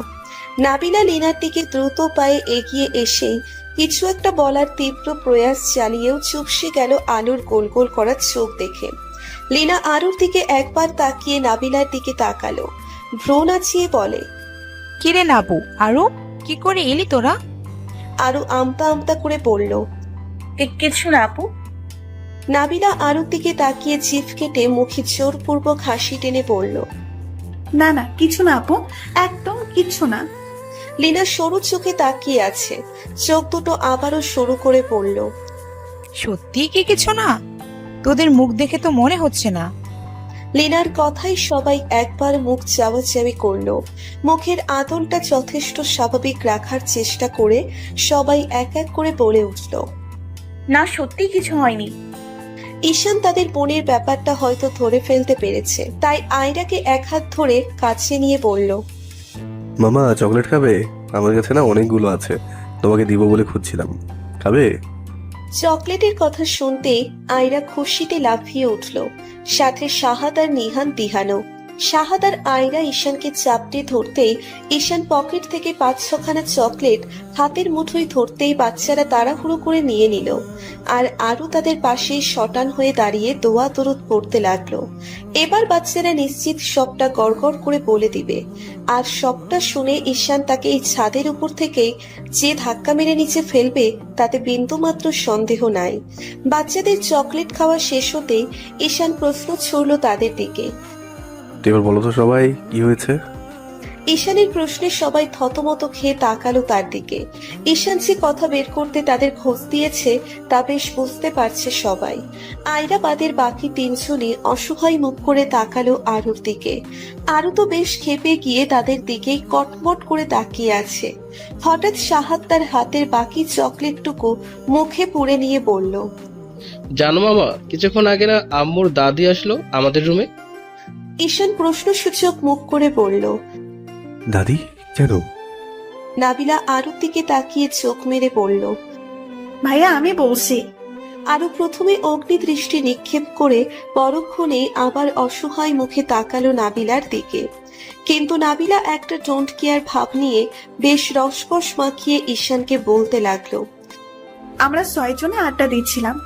নাবিলা লীনার দিকে দ্রুত পায়ে এগিয়ে এসে কিছু একটা বলার তীব্র প্রয়াস চালিয়েও চুপসে গেল আলুর গোল গোল করা চোখ দেখে। লীনা আরুর দিকে একবার তাকিয়ে নাবিলার দিকে তাকালো। ভ্রু নাচিয়ে বলে, কিরে নাবু, আরু কি করে এলি তোরা? আরু আমতা আমতা করে বলল, কিছু না আপু। নাবিলা আরুর দিকে তাকিয়ে জিভ কেটে মুখে জোরপূর্বক হাসি টেনে বলল, না না কিছু না আপু, একদম কিছু না। লীনা সরু চোখে তাকিয়ে আছে। চোখ দুটো আবারও সরু করে পড়ল। সত্যি কি কিছু না? তোদের মুখ দেখে তো মনে হচ্ছে না। লীনার কথাই সবাই একবার মুখ চাওয়াচাওয়ি করলো। মুখের আদলটা যথেষ্ট স্বাভাবিক রাখার চেষ্টা করে সবাই এক এক করে বলে উঠল, না সত্যি কিছু হয়নি। ঈশান তাদের বোনের ব্যাপারটা হয়তো ধরে ফেলতে পেরেছে, তাই আয়রাকে এক হাত ধরে কাছে নিয়ে বলল, মামা চকলেট খাবে? আমার কাছে না অনেকগুলো আছে, তোমাকে দিব বলে খুঁজছিলাম, খাবে? চকলেটের কথা শুনতে আয়রা খুশিতে লাফিয়ে উঠল। সাথে শাহাদ আর নিহান দিহানো। শাহাদ আর আয়রা ঈশানকে চাপটে ধরতেই ঈশান পকেট থেকে 5-6খানা চকলেট হাতের মুঠোয় ধরতেই বাচ্চারা তাড়াহুড়ো করে নিয়ে নিল। আর আরও তাদের পাশে শটান হয়ে দাঁড়িয়ে দোয়া দরুদ পড়তে লাগলো। এবার বাচ্চারা নিশ্চিত সবটা গড়গড় করে বলে দিবে। আর সবটা শুনে ঈশান তাকে এই ছাদের উপর থেকে যে ধাক্কা মেরে নিচে ফেলবে তাতে বিন্দুমাত্র সন্দেহ নাই। বাচ্চাদের চকলেট খাওয়া শেষ হতেই ঈশান প্রশ্ন ছুড়ল তাদের দিকে। এবার বলো তো সবাই কি হয়েছে? ঈশানের প্রশ্নে সবাই থতমত খেয়ে তাকালো তার দিকে। ঈশান যে কথা বের করতে তাদের খোঁজ দিয়েছে তা বেশ বুঝতে পারছে সবাই। আয়রা বাদের বাকি 3জনই অসহায় মুখ করে তাকালো আরুর দিকে। আরু তো বেশ ক্ষেপে গিয়ে তাদের দিকেই কটমট করে তাকিয়ে আছে। হঠাৎ শাহাদ তার হাতের বাকি চকলেটটুকু মুখে পুরে নিয়ে বলল, জানো মামা, কিছুক্ষণ আগে না আম্মুর দাদি আসলো আমাদের রুমে। ঈশান প্রশ্নসূচক মুখ করে বলল, দাদি কেন? নাবিলা আরুর দিকে তাকিয়ে চোখ মেরে বলল, ভাইয়া আমি বলছি। আরু প্রথমে অগ্নি দৃষ্টি নিক্ষেপ করে পরক্ষণে আবার অসহায় মুখে তাকালো নাবিলার দিকে। কিন্তু নাবিলা একটা ডোন্ট কেয়ার ভাব নিয়ে বেশ রসকস মাখিয়ে ঈশানকে বলতে লাগলো, আমরা 6 জনে আড্ডা দিচ্ছিলাম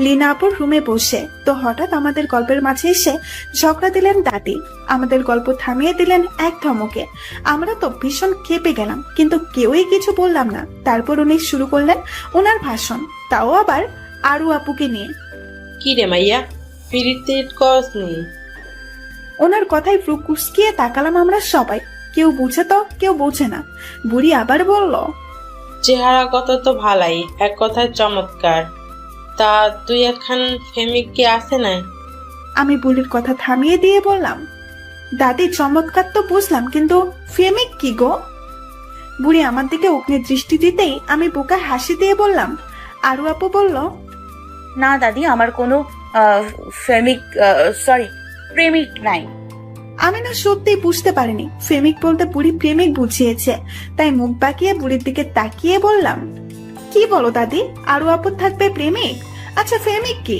লীনা আপুর রুমে বসে, তো হঠাৎ আমাদের গল্পের মাঝে এসে ঝগড়া দিলেন দাদি। আমাদের গল্প থামিয়ে দিলেন এক ধমকে। আমরা তো ভীষণ ক্ষেপে গেলাম, কিন্তু কেউই কিছু বললাম না। তারপর উনি শুরু করলেন ওনার ভাষণ, তাও আবার আরু আপুকে নিয়ে। কি রে মাইয়া, ফিরিতে কস নি? ওনার কথায় ভ্রু কুঁচকিয়ে তাকালাম আমরা সবাই। কেউ বুঝে তো কেউ বোঝে না। বুড়ি আবার বলল, চেহারাগত তো ভালাই, এক কথায় চমৎকার। তা তুই এখন ফেমিক কি আছে নাই? আমি বুড়ির কথা থামিয়ে দিয়ে বললাম, দাদি চমৎকার তো বুঝলাম, কিন্তু ফেমিক কি গো? বুড়ি আমার দিকে অগ্নি দৃষ্টি দিতেই আমি বোকা হাসি দিয়ে বললাম। আরু আপু বলল, না দাদি, আমার কোনো প্রেমিক নাই। আমি না সত্যিই বুঝতে পারিনি ফেমিক বলতে বুড়ি প্রেমিক বুঝিয়েছে, তাই মুখ বাঁকিয়ে বুড়ির দিকে তাকিয়ে বললাম, কি বলো দাদি, আরু আপু থাকবে প্রেমিক? আচ্ছা ফেমিক কি?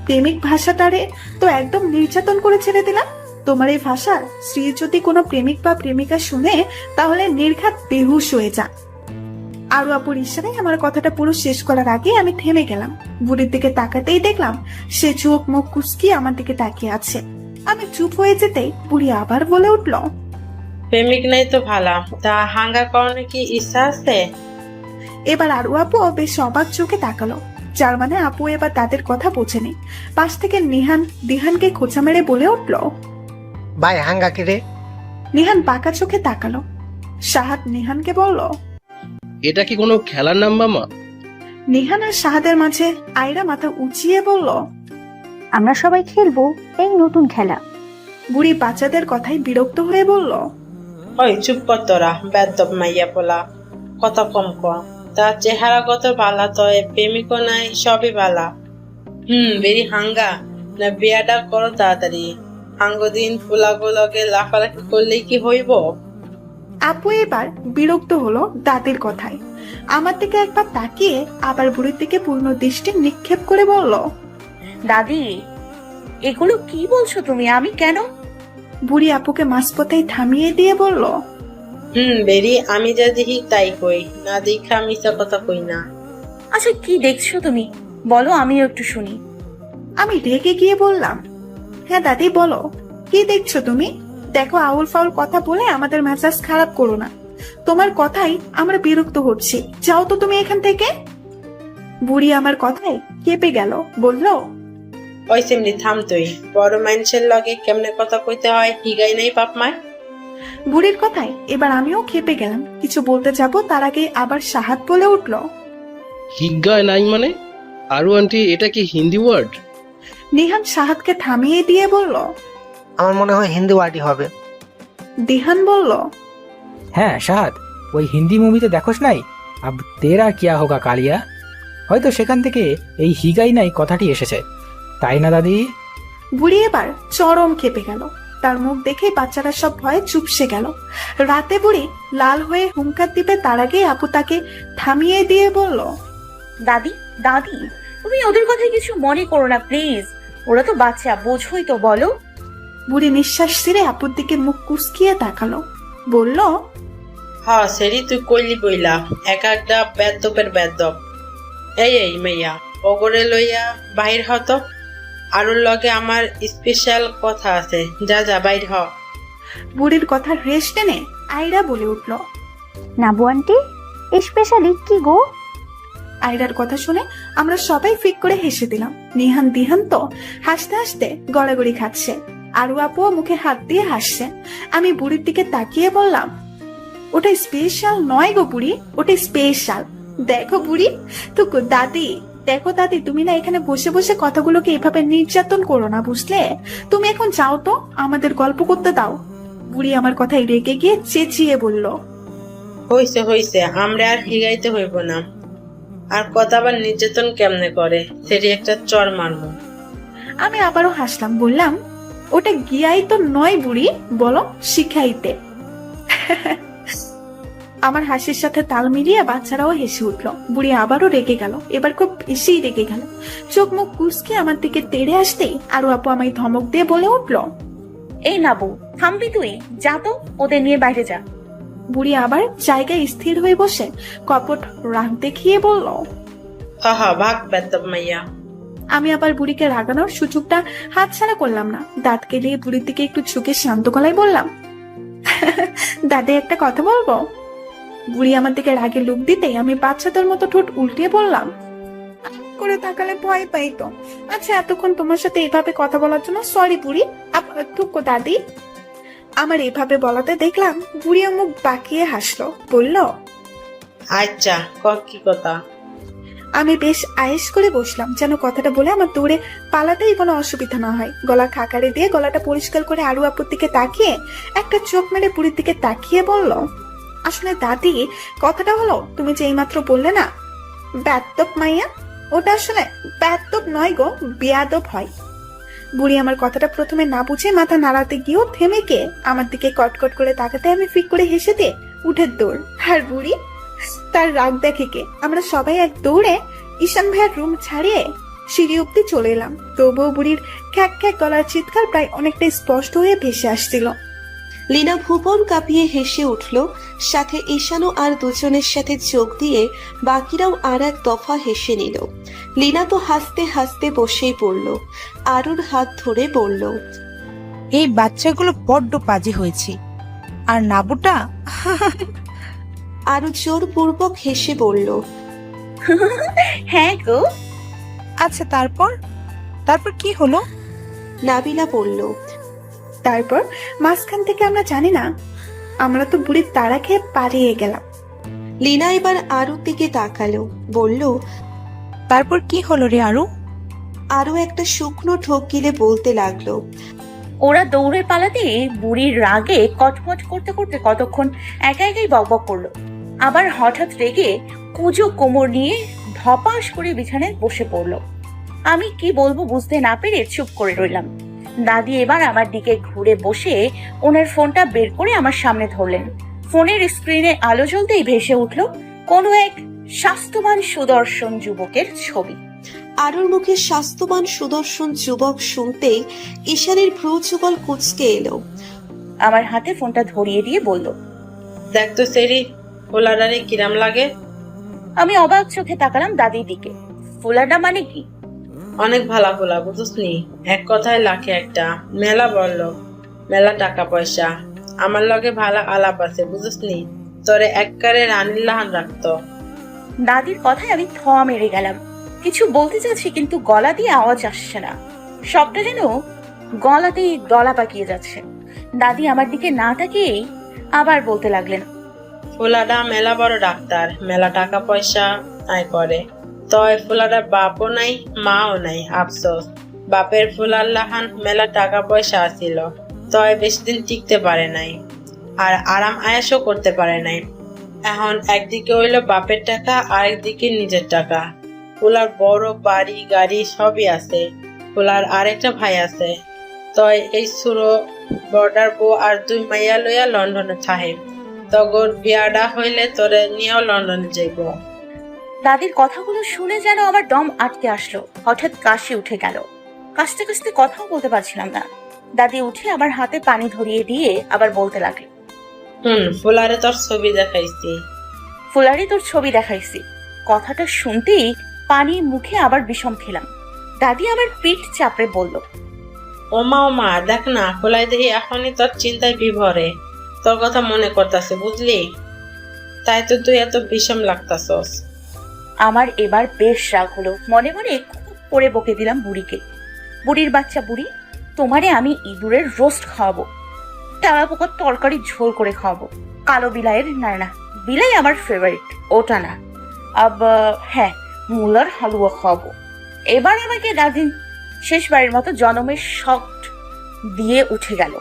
প্রেমিক ভাষাটারে তো একদম নির্যাতন করে ছেড়ে দিলাম। তোমার এই ভাষা স্ত্রী যদি কোনো প্রেমিক বা প্রেমিকা শুনে তাহলে নির্ঘাত বেহুশ হয়ে যান। আরু আপুর ইশারায় আমার কথাটা পুরো শেষ করার আগে আমি থেমে গেলাম। বুড়ির দিকে তাকাতেই দেখলাম সে চোখ মুখ কুচকিয়ে আমার দিকে তাকিয়ে আছে। আমি চুপ হয়ে যেতেই বুড়ি আবার বলে উঠল, প্রেমিক নাই তো ভালা, তা হাঙ্গা করার কি ইচ্ছা আছে? এবার আরু আপু বেশ অবাক চোখে তাকালো, যার মানে আপু এবার তাদের কথা বোঝেনি। পাশ থেকে দিহানকে খোঁচা মেরে বলে উঠল, ভাই হাঙ্গা কি রে? নিহান বাঁকা চোখে তাকালো। শাহাদ নিহানকে বলল, এটা কি কোনো খেলার নাম মামা? নিহান আর শাহাদের মাঝে আয়রা মাথা উঁচিয়ে বলল, আমরা সবাই খেলবো এই নতুন খেলা। বুড়ি বাচ্চাদের কথায় বিরক্ত হয়ে বলল, ওই চুপ কর তোরা, বেদব মাইয়া পোলা, কথা কম কর। তা চেহারাগত বালা তয় প্রেমিকও নাই, সবই বালা। বেরি হাঙ্গা না, বিয়াটা করো তাড়াতাড়ি। হাঙ্গ দিন পোলাগুলোকে লাফালাফি করলেই কি হইব? আপু এবার বিরক্ত হলো দাদির কথায়। আমার দিকে একবার তাকিয়ে আবার বুড়ির দিকে পূর্ণ দৃষ্টি নিক্ষেপ করে বলল, দাদি এগুলো কি বলছো তুমি? আমি কেন? বুড়ি আপুকে মাঝপথেই থামিয়ে দিয়ে বলল, বেরি আমি যা দেখি তাই কই, না দেখা মিশা কথা কই না। আচ্ছা কি দেখছো তুমি? বলো, আমিও একটু শুনি। আমি রেগে গিয়ে বললাম, হ্যাঁ দাদি বলো, কি দেখছো তুমি? দেখো, আউল ফাউল কথা বলে আমাদের মেজাজ খারাপ করো না। তোমার কথাই আমরা বিরক্ত হচ্ছি, যাও তো তুমি এখান থেকে। বুড়ি আমার কথায় কেঁপে গেল, বলল, ওই সিমলি থাম তুই, বড় মানুষের লগে কেমনে কথা কইতে হয় হিগাই নাই বাপ মায়। বুড়ির কথায় এবার আমিও খেপে গেলাম। কিছু বলতে যাব তার আগে আবার শাহাদ বলে উঠল, হিগায় নাই মানে? আরু আন্টি, এটা কি হিন্দি ওয়ার্ড? নিহান শাহাদকে থামিয়ে দিয়ে বলল, আমার মনে হয় হিন্দি ওয়ার্ডই হবে। দিহান বলল, হ্যাঁ শাহাদ, ওই হিন্দি মুভিতে দেখোস নাই, আব তেরা কিয়া হোগা কালিয়া, হয়তো সেখান থেকে এই হিগাই নাই কথাটি এসেছে, তাই না দাদি? বুড়ি এবার চরম খেপে গেল। তার মুখ দেখে বাচ্চারা সব ভয়ে চুপসে গেল। রাতে বুড়ি লাল হয়ে হুঙ্কার দিবে, তার আগে আপু তাকে থামিয়ে দিয়ে বলল, দাদি দাদি তুমি ওদের কথায় কিছু মনে করো না প্লিজ, ওরা তো বাচ্চা, বোঝোই তো, বলো। বুড়ি নিঃশ্বাস ছেড়ে আপুর দিকে মুখ কুচকিয়ে তাকালো, বলল, হ সেরি তুই কইলি বইলা এক একটা বেদবের বেদব। এই মাইয়া ওগরে লইয়া বাহির হত, আরুর লগে আমার স্পেশাল কথা আছে, যা যা বাইর হ। বুড়ির কথা রেশ টেনে আয়রা বলে উঠল, নাবু আন্টি স্পেশালি কি গো? আয়রার কথা শুনে আমরা সবাই ফিক করে হেসে দিলাম। নিহান দিহান তো হাসতে হাসতে গড়াগড়ি খাচ্ছে, আরু আপুও মুখে হাত দিয়ে হাসছে। আমি বুড়ির দিকে তাকিয়ে বললাম, ওটা স্পেশাল নয় গো বুড়ি, ওটা স্পেশাল। দেখো বুড়ি, তো দাদি, দেখো দাদি, তুমি না এখানে বসে বসে কথাগুলোকে এভাবে নির্যাতন করো না, বুঝলে? তুমি এখন যাও তো, আমাদের গল্প করতে দাও। বুড়ি আমার কথায় রেগে গিয়ে চেঁচিয়ে বলল, হইছে হইছে, আমরা আর হিগাইতে হইব না। আর কথা আবার নির্যাতন কেমনে করে, সেটি একটা চর মারমু। আমি আবারও হাসলাম, বললাম, ওটা গিয়াই তো নয় বুড়ি, বলো শিখাইতে। আমার হাসির সাথে তাল মিলিয়ে বাচ্চারাও হেসে উঠলো। বুড়ি আবারও রেগে গেল, এবার খুব বেশি রেগে গেল। চোখ মুখ কুচকে আমার দিকে তেড়ে আসতেই আরু আপু আমায় ধমক দিয়ে বলে উঠলো, এই নাবু, থামবি তুই? যা তো, ওদের নিয়ে বাইরে যা। বুড়ি আবার জায়গায় স্থির হয়ে বসে কপট রাগ দেখিয়ে বলল, হা ভাগ বেদব মাইয়া। আমি আবার বুড়িকে রাগানোর সুযোগটা হাতছাড়া করলাম না। দাঁত কেলিয়ে বুড়ির দিকে একটু ঝুঁকে শান্ত গলায় বললাম, দাদা একটা কথা বলবো? বুড়ি আমার দিকে রাগে লুক দিতেই আমি বাচ্চাদের মতো ঠোঁট উল্টিয়ে বললাম, করে তাকালে ভয় পাই তো। আচ্ছা, এতক্ষণ তোমার সাথে এভাবে কথা বলার জন্য সরি বুড়ি। টুকো দাদি। আমার এভাবে বলাতে দেখলাম বুড়িয়া মুখ বাঁকিয়ে হাসলো, বলল, আচ্ছা কি কথা? আমি বেশ আয়েশ করে বসলাম, যেন কথাটা বলে আমার দৌড়ে পালাতেই কোনো অসুবিধা না হয়। গলা খাকারে দিয়ে গলাটা পরিষ্কার করে আরু আপুর দিকে তাকিয়ে একটা চোখ মেরে বুড়ির দিকে তাকিয়ে বলল, আসলে দাদি, কথাটা হলো তুমি যে এইমাত্র বললে না বেয়াদব মাইয়া, ওটা আসলে বেয়াদব নয় গো, বেয়াদব হয়। বুড়ি আমার কথাটা প্রথমে না বুঝে মাথা নাড়াতে গিয়েও থেমে কে আমার দিকে কটকট করে তাকাতে আমি ফিক করে হেসে দিয়ে উঠে দৌড়। আর বুড়ি তার রাগ দেখে কে আমরা সবাই এক দৌড়ে ঈশান ভাইয়ের রুম ছাড়িয়ে সিঁড়ি অব্দি চলে এলাম। তবুও বুড়ির খ্যাক খ্যাক গলার চিৎকার প্রায় অনেকটা স্পষ্ট হয়ে ভেসে আসছিল। লীনা ভুবন কাঁপিয়ে হেসে উঠল, সাথে ঈশানও আর দুজনের সাথে যোগ দিয়ে বাকিরাও আর এক দফা হেসে নিল। লীনা তো হাসতে হাসতে বসেই পড়ল, আরুর হাত ধরে বলল, এই বাচ্চাগুলো বড্ড বাজে হয়েছে। আর নাবুটা আরু জোরপূর্বক হেসে বলল, হ্যাঁ গো। আচ্ছা, তারপর তারপর কি হলো? নাবিলা বলল, তারপর মাঝখান থেকে আমরা জানি না, আমরা তো বুড়ির তাড়া খেয়ে পালিয়ে গেলাম। লীনা এবার আরুর দিকে তাকালো, বলল, তারপর কি হলো রে আরু? আরু একটা শুকনো ঠোক গিলে বলতে লাগলো, ওরা দৌড়ে পালাতে বুড়ির রাগে কটমট করতে করতে কতক্ষণ একা একাই বকবক করলো। আবার হঠাৎ রেগে কুজো কোমর নিয়ে ধপাস করে বিছানায় বসে পড়লো। আমি কি বলবো বুঝতে না পেরে চুপ করে রইলাম। দাদি এবার আমার দিকে ঘুরে বসে ওনার ফোনটা বের করে আমার সামনে ধরলেন। ফোনের স্ক্রিনে আলো জ্বলতেই ভেসে উঠলো কোনো এক স্বাস্থ্যবান সুদর্শন যুবকের ছবি। আরুর মুখে স্বাস্থ্যবান সুদর্শন যুবক শুনতেই ঈশানের ভ্রু যুগল কুচকে এলো। আমার হাতে ফোনটা ধরিয়ে দিয়ে বলল, দেখ তো সেরি, ফুলাডারে কিরাম লাগে? আমি অবাক চোখে তাকালাম দাদির দিকে। ফুলাডা মানে কি? অনেক ভালা ফুলা, বুঝছনি? এক কথায় লাখে একটা। মেলা বলল, মেলা টাকা পয়সা। আমার লগে ভালা আলাপ আছে, বুঝছনি? তোরে এককারে রানীর লাহান রাখতো। দাদির কথায় আমি থ মেরে গেলাম। কিছু বলতে চাচ্ছি কিন্তু গলা দিয়ে আওয়াজ আসছে না। সবটা যেন গলাতেই দলা পাকিয়ে যাচ্ছে। দাদি আমার দিকে না তাকিয়েই আবার বলতে লাগলেন, ফুলাডা মেলা বড় ডাক্তার, মেলা টাকা পয়সা আয় করে। তয় ফুলাডার বাপও নাই, মাও নাই। আফসোস, বাপের ফুলার লাহান মেলা টাকা পয়সা আসিল, তয় বেশি দিন টিকতে পারে নাই, আর আরাম আয়াসও করতে পারে নাই। এখন একদিকে হইল বাপের টাকা, আরেকদিকে নিজের টাকা। ফুলার বড় বাড়ি গাড়ি সবই আছে। ফুলার আরেকটা ভাই আছে। তয় এই সুরো বর্ডার বউ আর 2 মাইয়া লইয়া লন্ডনে থাহে। তগর বিয়াডা হইলে তোরে নিয়েও লন্ডনে যাইব। দাদির কথাগুলো শুনে যেন আমার দম আটকে আসলো। হঠাৎ কাশি উঠে গেল। কাশতে কাশতে কথাও বলতে পারছিলাম না। দাদি উঠে আমার হাতে পানি ধরিয়ে দিয়ে আবার বলতে লাগলো, ফুলারে তোর ছবি দেখাইছি। ফুলারি তোর ছবি দেখাইছি। কথাটা শুনতেই পানি মুখে আবার বিষম খেলাম। দাদি আমার পিঠ চাপড়ে বলল, ওমা দেখ না, ফুলাই দেখি এখনই তোর চিন্তায় বিভরে তোর কথা মনে করতেছে, বুঝলি? তাই তো তুই এত বিষম লাগতাছস। আমার এবার বেশ রাগ হলো। মনে মনে খুব করে বকে দিলাম বুড়িকে, বুড়ির বাচ্চা বুড়ি, তোমারে আমি ইঁদুরের রোস্ট খাওয়াবো, তেলা পোকার তরকারি ঝোল করে খাওয়াবো, কালো বিলাইয়ের না বিলাই আমার ফেভারিট, ওটা না, হ্যাঁ মুলার হালুয়া খাওয়াবো। এবার আমাকে দাদি শেষবারের মতো জনমের শক দিয়ে উঠে গেল।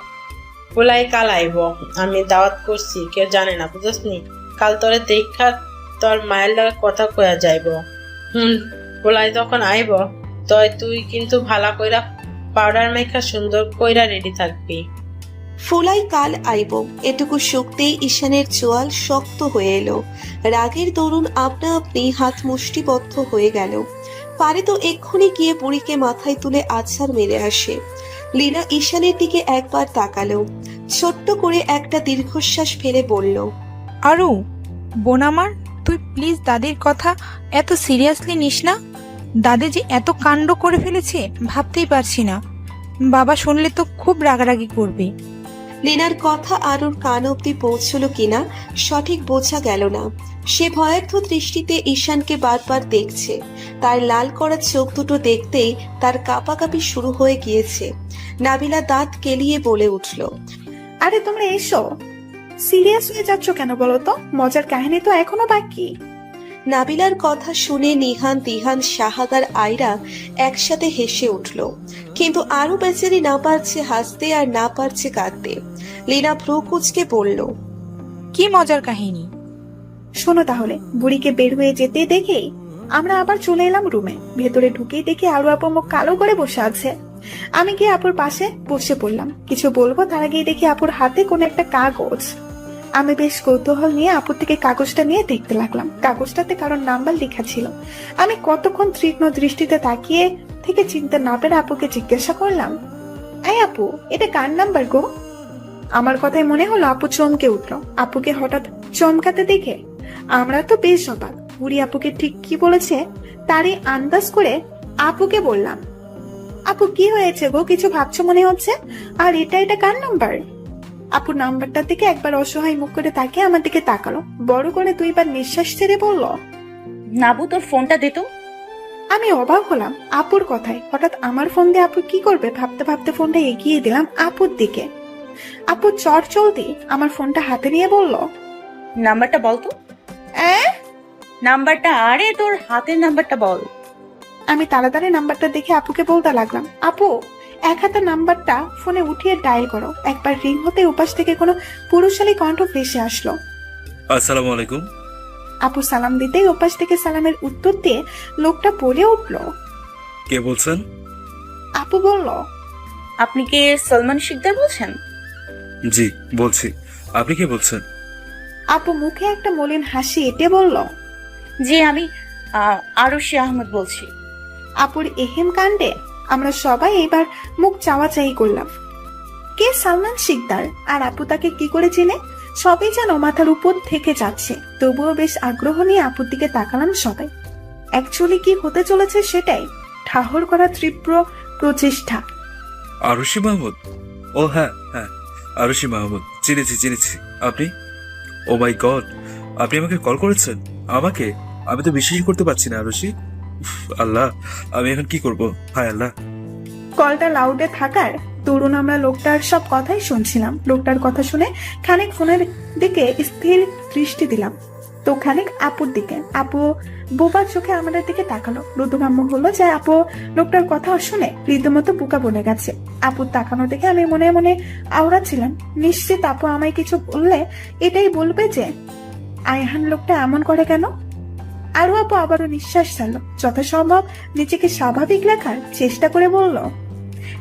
ফুলাই কাল আইব, আমি দাওয়াত করছি, কেউ জানে না, বুঝছনি? কাল তোরে দেখা তোর মায়ের লাগে কথা কয়া যাইব। ফুলাই যখন আইব তুই কিন্তু ভালা কইরা পাউডার মেখা সুন্দর কইরা রেডি থাকবি। ফুলাই কাল আইব এটুকু শুকতেই ঈশানের চোয়াল শক্ত হয়ে এলো। রাগের দরুন আপনা আপনি হাত মুষ্টিবদ্ধ হয়ে গেল। পারে তো এক্ষুনি গিয়ে বুড়িকে মাথায় তুলে আছাড় মেরে আসে। লীনা ঈশানের দিকে একবার তাকালো, ছোট্ট করে একটা দীর্ঘশ্বাস ফেলে বলল, আরু বোন আমার, তুই প্লিজ দাদির কথা এত সিরিয়াসলি নিস না। দাদি যে এত কাণ্ড করে ফেলেছে ভাবতেই পারছি না। বাবা শুনলে তো খুব রাগারাগি করবে। লীনার কথা আরুর কান অব্দি পৌঁছলো কিনা সঠিক বোঝা গেল না। সে ভয়ার্থ দৃষ্টিতে ঈশানকে বারবার দেখছে। তার লাল করা চোখ দুটো দেখতেই তার কাঁপাকাঁপি শুরু হয়ে গিয়েছে। নাবিলা দাঁত কেলিয়ে বলে উঠল, আরে তোমরা এসো, সিরিয়াস হয়ে যাচ্ছ কেন বলো তো? মজার কাহিনী তো এখনো বাকি। নাবিলার কথা শুনে নিহান, তিহান, শাহাদ আর আয়রা একসাথে হেসে উঠল। কিন্তু আরো বেচারি না পারছে হাসতে আর না পারছে কাঁদতে। লীনা ভ্রু কুঁচকে বলল, কি মজার কাহিনী? শোনো তাহলে। বুড়িকে বের হয়ে যেতে দেখেই আমরা আবার চলে এলাম রুমে। ভেতরে ঢুকেই দেখি আরু আপু মুখ কালো করে বসে আছে। আমি গিয়ে আপুর পাশে বসে পড়লাম। কিছু বলবো তার আগেই দেখি আপুর হাতে কোনো একটা কাগজ। আমি বেশ কৌতূহল নিয়ে আপুর থেকে কাগজটা নিয়ে দেখতে লাগলাম। কাগজটাতে কারোর নাম্বার লেখা ছিল। আমি কতক্ষণ তীক্ষ্ণ দৃষ্টিতে তাকিয়ে থেকে চিন্তা না পেরে আপুকে জিজ্ঞাসা করলাম, এই আপু, এটা কার নাম্বার গো? আমার কথাই মনে হলো আপু চমকে উঠলো। আপুকে হঠাৎ চমকাতে দেখে আমরা তো বেশ অবাক। বুড়ি আপুকে ঠিক কি বলেছে তারই আন্দাজ করে আপুকে বললাম, আপু কি হয়েছে গো? কিছু ভাবছো মনে হচ্ছে। আর এটা কার নাম্বার? আপু নাম্বারটার দিকে একবার অসহায় মুখ করে তাকিয়ে আমার দিকে তাকালো। বড় করে দুইবার নিঃশ্বাস ছেড়ে বলল, নাবু তোর ফোনটা দে তো। আমি অবাক হলাম আপুর কথায়। হঠাৎ আমার ফোন দিয়ে আপু কি করবে ভাবতে ভাবতে ফোনটা এগিয়ে দিলাম আপুর দিকে। আপু চট চলতি আমার ফোনটা হাতে নিয়ে বলল, নাম্বারটা বল তো। নাম্বারটা? আরে তোর হাতের নাম্বারটা বল। আমি তাড়াতাড়ি নাম্বারটা দেখে আপুকে বলতে লাগলাম, আপু এক হাতে নাম্বারটা ফোনে উঠিয়ে ডায়াল করো। একবার রিং হতে উপাস থেকে কোনো পুরুষালী কণ্ঠ ভেসে আসলো, আসসালামু আলাইকুম। আপু সালাম দিতেই উপাস থেকে সালামের উত্তর দিয়ে লোকটা বলে উঠল, কে বলছেন? আপু বলল, আপনি কি সলমান শিকদার বলছেন? জি বলছি, আপনি কে বলছেন? আপু মুখে একটা মলিন হাসি এঁটে বলল, জি আমি আরুশি আহমদ বলছি। আপুর এহেম কাণ্ডে আমরা সবাই এবার মুখ চাওয়াচাই করলাম। কে সালমান শিকদার আর আপু তাকে কি করে চেনে? সবই যেন মাথার উপর থেকে যাচ্ছে। তবুও বেশ আগ্রহ নিয়ে আপুর দিকে তাকালাম সবাই। অ্যাকচুয়ালি কি হতে চলেছে সেটাই ঠাহর করা তীব্র প্রচেষ্টা। আরুশি মাহমুদ? ও হ্যাঁ, আরুশি মাহমুদ, চিনেছি। আপনি? ও মাই গড, আপনি আমাকে কল করেছেন? আমাকে? আমি তো বিশ্বাসই করতে পারছি না আরুশি। আল্লাহ, আমি এখন কি করব? হায় আল্লাহ। কলটা লাউডে থাকার তরুণ আমরা লোকটার সব কথাই শুনছিলাম। লোকটার কথা শুনে খানিক ফোনের দিকে স্থির দৃষ্টি দিলাম, তো খানিক আপুর দিকে। আপু বোবার চোখে আমাদের দিকে তাকালো। রুদ্ধকাম্য হলো যে আপু লোকটার কথা শুনে রীতিমতো বুকা বনে গেছে। আপুর তাকানো দেখে আমি মনে মনে আওড়াচ্ছিলাম, নিশ্চিত আপু আমায় কিছু বললে এটাই বলবে যে আয়হান লোকটা এমন করে কেন। আরো আপু আবারও নিঃশ্বাস ছাড়লো। যথাসম্ভব নিজেকে স্বাভাবিক রাখার চেষ্টা করে বলল,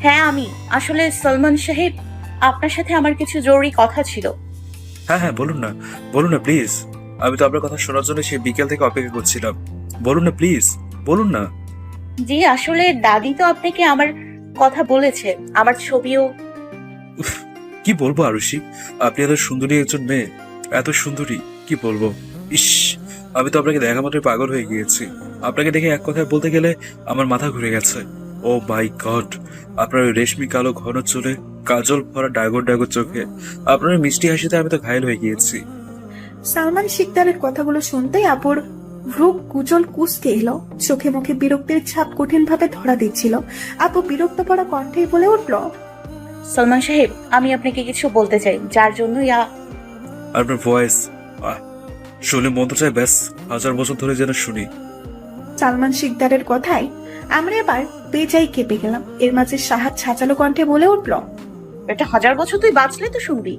হ্যাঁ আমি আসলে সলমান সাহেব, আপনার সাথে আমার কিছু জরুরি কথা ছিল। হ্যাঁ বলুন না প্লিজ। আমি তো আপনার কথা শোনার জন্য সেই বিকেল থেকে অপেক্ষা করছিলাম। বলুন না প্লিজ, বলুন না। জি আসলে দাদি তো আপনাকে আমার কথা বলেছে, আমার ছবিও কি বলবো আরুষি, আপনি এত সুন্দরী একজন মেয়ে, এত সুন্দরী, কি বলবো। ইস, আমি তো আপনাকে দেখা মাত্রই পাগল হয়ে গিয়েছি। আপনাকে দেখে এক কথায় বলতে গেলে আমার মাথা ঘুরে গেছে। ও মাই গড, আপনার ওই রেশমি কালো ঘন চুলে, কাজল ভরা ডাগর ডাগর চোখে, আপনার ওই মিষ্টি হাসিতে আমি তো ঘায়েল হয়ে গিয়েছি। সালমান শিকদারের কথাগুলো শুনতেই আপুর ভ্রু কুচল কুচকে এলো, চোখে মুখে বিরক্তির ছাপ কঠিন ভাবে ধরা দিচ্ছিল। আপু বিরক্ত পড়া কণ্ঠেই বলে উঠল, সালমান সাহেব, আমি আপনাকে কিছু বলতে চাই, যার জন্য আপনার ভয়েস শুনে মন তো চাই ব্যাস 1000 বছর ধরে যেন শুনি। সালমান শিকদারের কথায় আমরা এবার বেজাই কেঁপে গেলাম। এর মাঝে সাহাদ ছাচালো কণ্ঠে বলে উঠল, এটা 1000 বছর তুই বাঁচলে তো শুনবি।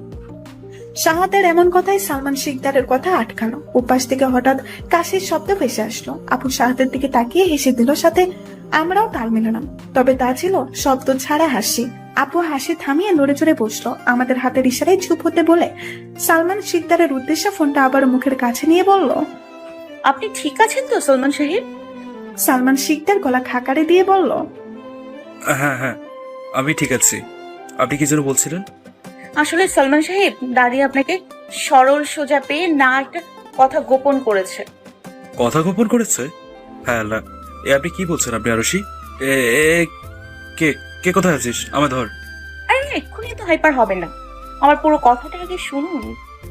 সাহাদের এমন কথায় সালমান শিকদারের কথা আটকালো। উপাস থেকে হঠাৎ কাশির শব্দ ভেসে আসলো। আপু সাহাদের দিকে তাকিয়ে হেসে দিল, সাথে আমরাও তাল মিলালাম। তবে তা ছিল শব্দ ছাড়া হাসি। আপু হাসি থামিয়ে নড়ে চড়ে বসলো, আমাদের হাতের ইশারায় চুপ হতে বলে সালমান শিকদারের উদ্দেশ্যে ফোনটা আবার মুখের কাছে নিয়ে বলল, আপনি ঠিক আছেন তো সালমান সাহেব? সালমান শিকদার গলা খাকারে দিয়ে বলল, হ্যাঁ হ্যাঁ, আমি ঠিক আছি। আপনি কি যেন বলছিলেন? আসলে সালমান সাহেব, দাদি আপনাকে সরল সোজা পেয়ে না একটা কথা গোপন করেছে। কথা গোপন করেছে? হ্যাঁ আল্লাহ, এ আপনি কি বলছেন? আপনি আরুষি, এ এ, কে কে কোথায় আছিস? আমার ধর। আরে এক্ষুনি তো হাইপার হবে না, আমার পুরো কথাটা আগে শুনুন,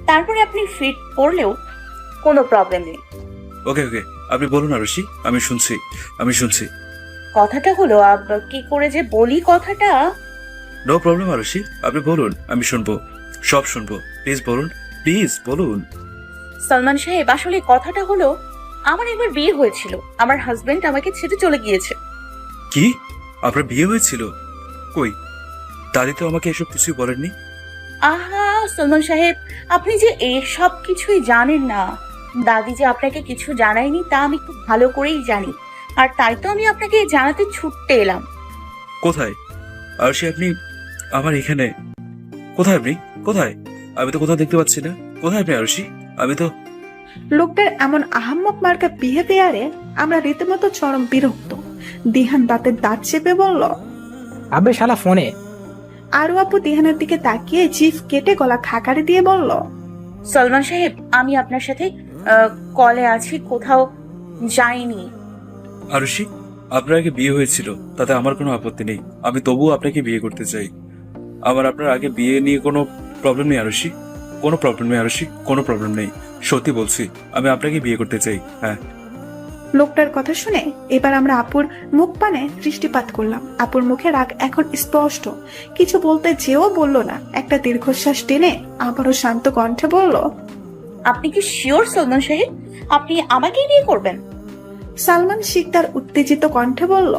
তারপরে আপনি ফিট পড়লেও কোনো প্রবলেম নেই। ওকে ওকে, আপনি বলুন আরুষি, আমি শুনছি, আমি শুনছি। কথাটা হলো, কি করে যে বলি কথাটা। নো প্রবলেম আরুষি, আপনি বলুন, আমি শুনবো, সব শুনবো। প্লিজ বলুন, প্লিজ বলুন। সালমান সাহেব, আসলে কথাটা হলো, আমার একবার বিয়ে হয়েছিল, আমার হাজবেন্ড আমাকে ছেড়ে চলে গিয়েছে। কি? আপনার বিয়ে হয়েছিল? কই, দাদি তো আমাকে এসব কিছুই বলেননি। আহা সালমান সাহেব, আপনি যে এসব কিছুই জানেন না। দাদি যে আপনাকে কিছু জানায়নি তা আমি খুব ভালো করেই জানি, আর তাই তো আমি আপনাকে জানাতে ছুটতে এলাম। কোথায় আরুষি? আপনি আমার এখানে কোথায়? আপনি কোথায়? আমি তো কোথাও দেখতে পাচ্ছি না। কোথায় আপনি আরুষি? আমি তো। লোকটার এমন আহাম্মক মার্কা বিহেভিয়ারে আমরা রীতিমতো চরম বিরক্ত। দিহান দাঁতের দাঁত চেপে বলল, আবে শালা ফোনে। আরু আপু দিহানের দিকে তাকিয়ে জিভ কেটে গলা খাকারে দিয়ে বলল, সালমান সাহেব, আমি আপনার সাথে কলে আছি, কোথাও যাইনি। আরুষি, আপনার আগে বিয়ে হয়েছিল, তাতে আমার কোনো আপত্তি নেই। আমি তবুও আপনাকে বিয়ে করতে চাই। আমার আপনার আগে বিয়ে নিয়ে কোনো প্রবলেম নেই আরুষি, কোনো প্রবলেম নেই আরুষি, কোনো প্রবলেম নেই। সত্যি বলছি, আমি আপনাকে বিয়ে করতে চাই। হ্যাঁ। লোকটার কথা শুনে এবার আমরা আপুর মুখ পানে দৃষ্টিপাত করলাম। আপুর মুখে রাগ এখন স্পষ্ট, কিছু বলতে যেও বলল না। একটা দীর্ঘশ্বাস টেনে আবারও শান্ত কণ্ঠে বলল, আপনি কি শিওর সালমান সাহেব আপনি আমাকেই বিয়ে করবেন? সালমান শিকদার উত্তেজিত কণ্ঠে বলল,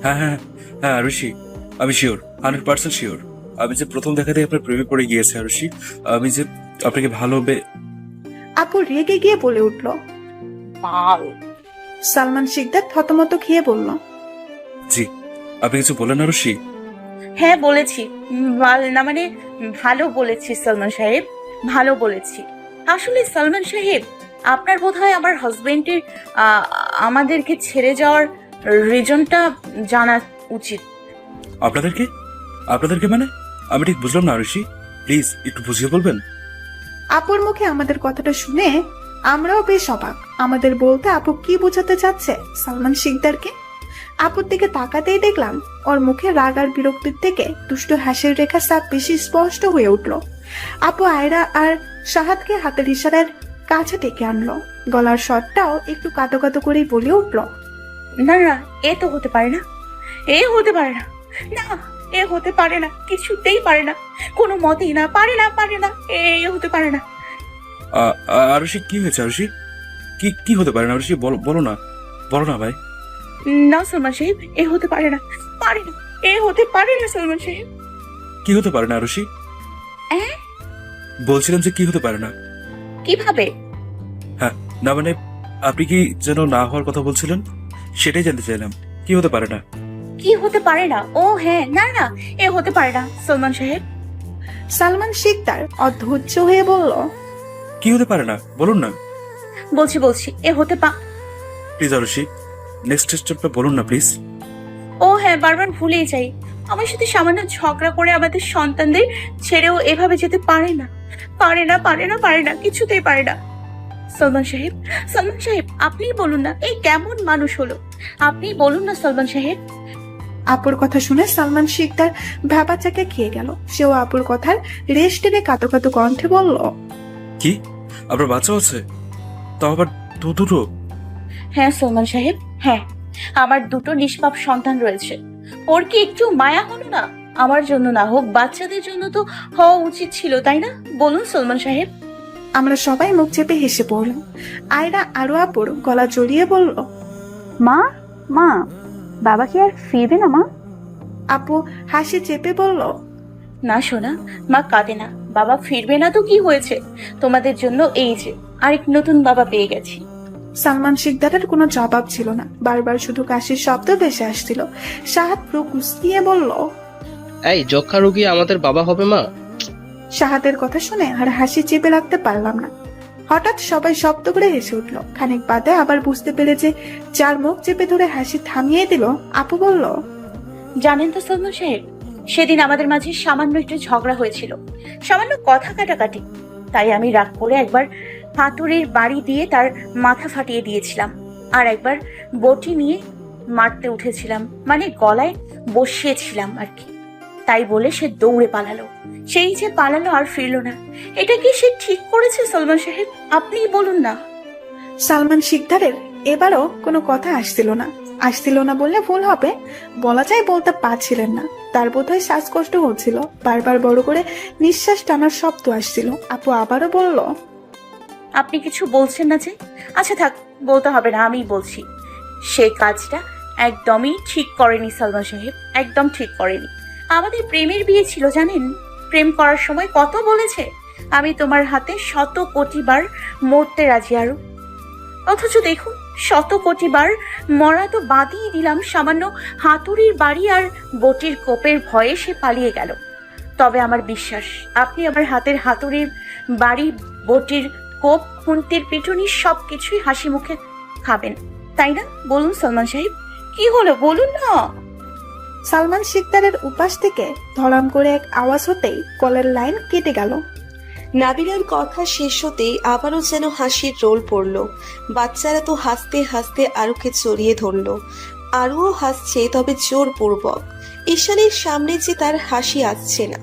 হ্যাঁ হ্যাঁ হ্যাঁ আরুষি, আমি শিওর, 100% শিওর। আমি যে প্রথম দেখাতে আপনার প্রেমে পড়ে গিয়েছি আরুষি, আমি যে আপনাকে আপু রেগে গিয়ে বলে উঠল, পাল। সালমান শিকদার থতমত খেয়ে বলল, জি। আপনি কিছু বলেন আরুষি? হ্যাঁ বলেছি, না মানে ভালো বলেছি সালমান সাহেব, ভালো বলেছি। আসলে সালমান সাহেব, আপনার বোধহয় আমার হাজবেন্ডের আমাদেরকে ছেড়ে যাওয়ার রিজনটা জানা উচিত। আপনাদেরকে? আপনাদেরকে মানে? আমি ঠিক বুঝলাম না আরুষি, প্লিজ একটু বুঝিয়ে বলবেন। আপুর মুখে আমাদের কথাটা শুনে আমরাও বেশ অবাক। আমাদের বলতে আপু কি বোঝাতে চাচ্ছে সালমান শিকদারকে। আপুর দিকে তাকাতেই দেখলাম ওর মুখে রাগ আর বিরক্তির থেকে দুষ্টু হাসির রেখা সাপ বেশি স্পষ্ট হয়ে উঠল। আপু আয়রা আর সাহাদকে হাতের ইশারার কাছে ডেকে আনলো। গলার স্বরটাও একটু কাতো কাতো করেই বলে উঠল, না না, এ তো হতে পারে না, এ হতে পারে না, না এ হতে পারে না, কিছুতেই পারে না, কোনো মতেই না, পারে না, পারে না, এ হতে পারে না। আরুষি, কি হয়েছে আরুষি? কি কি হতে পারে না আরুষি? বলো না, বলো না ভাই। না সালমান সাহেব, এ হতে পারে না, পারে না, এ হতে পারে না সালমান সাহেব। কি হতে পারে না আরুষি? বলছিলাম যে কি হতে পারে না। কিভাবে? হ্যাঁ, না মানে আপনি কি যেন না হওয়ার কথা বলছিলেন, সেটাই জানতে চাইলাম। কি হতে পারে না? কি হতে পারে না? ও হ্যাঁ, না না, এ হতে পারে না সালমান সাহেব। সালমান শিকদার অধৈর্য হয়ে বলল, কি হতে পারে না বলুন না। বলছি, এ হতে প্লিজ আরুষি, নেক্সট স্টেপটা বলুন না প্লিজ। ও হ্যাঁ, বারবার ভুলেই যাই, আমার সাথে সামান্য ঝগড়া করে আমাদের সন্তানদের ছেড়েও এভাবে যেতে পারে না, পারে না, পারে না, পারে না, কিছুতেই পারে না। সলমান সাহেব, সলমান সাহেব, আপনিই বলুন না, এই কেমন মানুষ হলো? আপনিই বলুন না সলমান সাহেব। আপুর কথা শুনে সালমান শিকদার ভ্যাবাচাকে খেয়ে গেল। সেও আপুর কথার রেশ টেনে কাতো কাতো কণ্ঠে বলল, কি আপনার বাচ্চা আছে? তাও আবার দুটো? হ্যাঁ সলমান সাহেব, হ্যাঁ, আমার দুটো নিষ্পাপ সন্তান রয়েছে। ওর কি একটু মায়া হলো না? আমার জন্য না হোক, বাচ্চাদের জন্য তো হওয়া উচিত ছিল, তাই না? বলুন সলমান সাহেব। আমরা সবাই মুখ চেপে হেসে পড়লাম। আয়রা আরো আপুর গলা জড়িয়ে বলল, মা, মা, বাবা কি আর ফিরবে না মা? আপু হাসি চেপে বলল, না সোনা, মা কাঁদে না। বাবা ফিরবে না তো কি হয়েছে? তোমাদের জন্য এই যে আরেক নতুন বাবা পেয়ে গেছি। সালমান শিকদারের কোনো জবাব ছিল না, বারবার শুধু কাশির শব্দ ভেসে আসছিল। শাহাদ প্রো কুসকিয়ে বলল, এই যক্ষা রোগী আমাদের বাবা হবে মা? শাহাদের কথা শুনে আর হাসি চেপে রাখতে পারলাম না। হঠাৎ সবাই শব্দ করে হেসে উঠল। খানিক বাদে আবার বুঝতে পেরে যে যার মুখ চেপে ধরে হাসি থামিয়ে দিল, আপু বলল, জানেন তো সলমান সাহেব, সেদিন আমাদের মাঝে সামান্য একটু ঝগড়া হয়েছিল, সামান্য কথা কাটাকাটি। তাই আমি রাগ করে একবার হাতুড়ির বাড়ি দিয়ে তার মাথা ফাটিয়ে দিয়েছিলাম, আর একবার বটি নিয়ে মারতে উঠেছিলাম, মানে গলায় বসিয়েছিলাম আর কি। তাই বলে সে দৌড়ে পালালো। সেই যে পালালো আর ফিরলো না, এটা কি সে ঠিক করেছে সলমান সাহেব? আপনিই বলুন না। সালমান শিকদারের এবারও কোনো কথা আসছিল না বললে ভুল হবে, বলা যায় বলতে পারছিলেন না। তার বোধহয় শ্বাসকষ্ট হচ্ছিল, বারবার বড় করে নিঃশ্বাস টানার শব্দ আসছিল। আপু আবারও বলল, আপনি কিছু বলছেন না যে? আচ্ছা থাক, বলতে হবে না, আমিই বলছি। সে কাজটা একদমই ঠিক করেনি সলমান সাহেব, একদম ঠিক করেনি। আমাদের প্রেমের বিয়ে ছিল জানেন, প্রেম করার সময় কত বলেছে, আমি তোমার হাতে 100 কোটি বার মরতে রাজি। আরো অথচ দেখুন, 100 কোটি বার মরা তো বাদই দিলাম, সামান্য হাতুড়ির বাড়ি আর বটির কোপের ভয়ে সে পালিয়ে গেল। তবে আমার বিশ্বাস, আপনি আমার হাতের হাতুড়ির বাড়ি, বটির কোপ, খুন্তির পিটুনি সবকিছুই হাসি মুখে খাবেন, তাই না? বলুন সলমান সাহেব, কি হলো বলুন না। সালমান শিকদারের উপাস থেকে ধরাম করে এক আওয়াজ হতেই কলের লাইন কেটে গেল। নাবিলার কথা শেষ হতেই আবারও যেন হাসির রোল পড়ল। বাচ্চারা তো হাসতে হাসতে আরুকে জড়িয়ে ধরল। আরুও হাসছে, তবে জোরপূর্বক। ঈশানের সামনে যে তার হাসি আসছে না।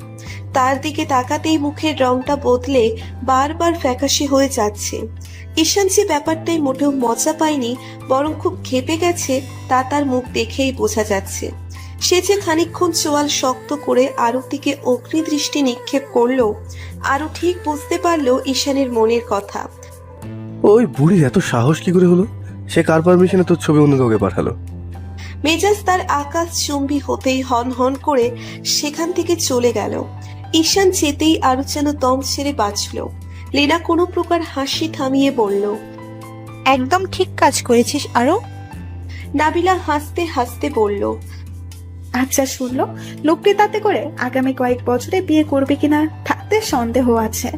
তার দিকে তাকাতেই মুখের রংটা বদলে বারবার ফ্যাকাশে হয়ে যাচ্ছে। ঈশান যে ব্যাপারটাই মোটেও মজা পায়নি, বরং খুব ক্ষেপে গেছে, তা তার মুখ দেখেই বোঝা যাচ্ছে। সে যে খানিকক্ষণ চোয়াল শক্ত করে আরুর দিকে অগ্নিদৃষ্টি নিক্ষেপ করলো, আরু ঠিক বুঝতে পারলো ঈশানের মনের কথা। ওই বুড়ির এত সাহস কি করে হলো? সে কার পারমিশনে তোর ছবি অন্য কাউকে পাঠালো? মেজাজ তার আকাশ চুম্বি হতেই হন হন করে সেখান থেকে চলে গেল। ঈশান যেতেই আরু যেন দম ছেড়ে বাঁচল। লীনা কোনো প্রকার হাসি থামিয়ে বলল, একদম ঠিক কাজ করেছিস আরো। নাবিলা হাসতে হাসতে বলল, আচ্ছা শুনলো, লোকটি তাতে করে আগামী কয়েক বছরে বিয়ে করবে কিনা থাকতে সন্দেহ আছে।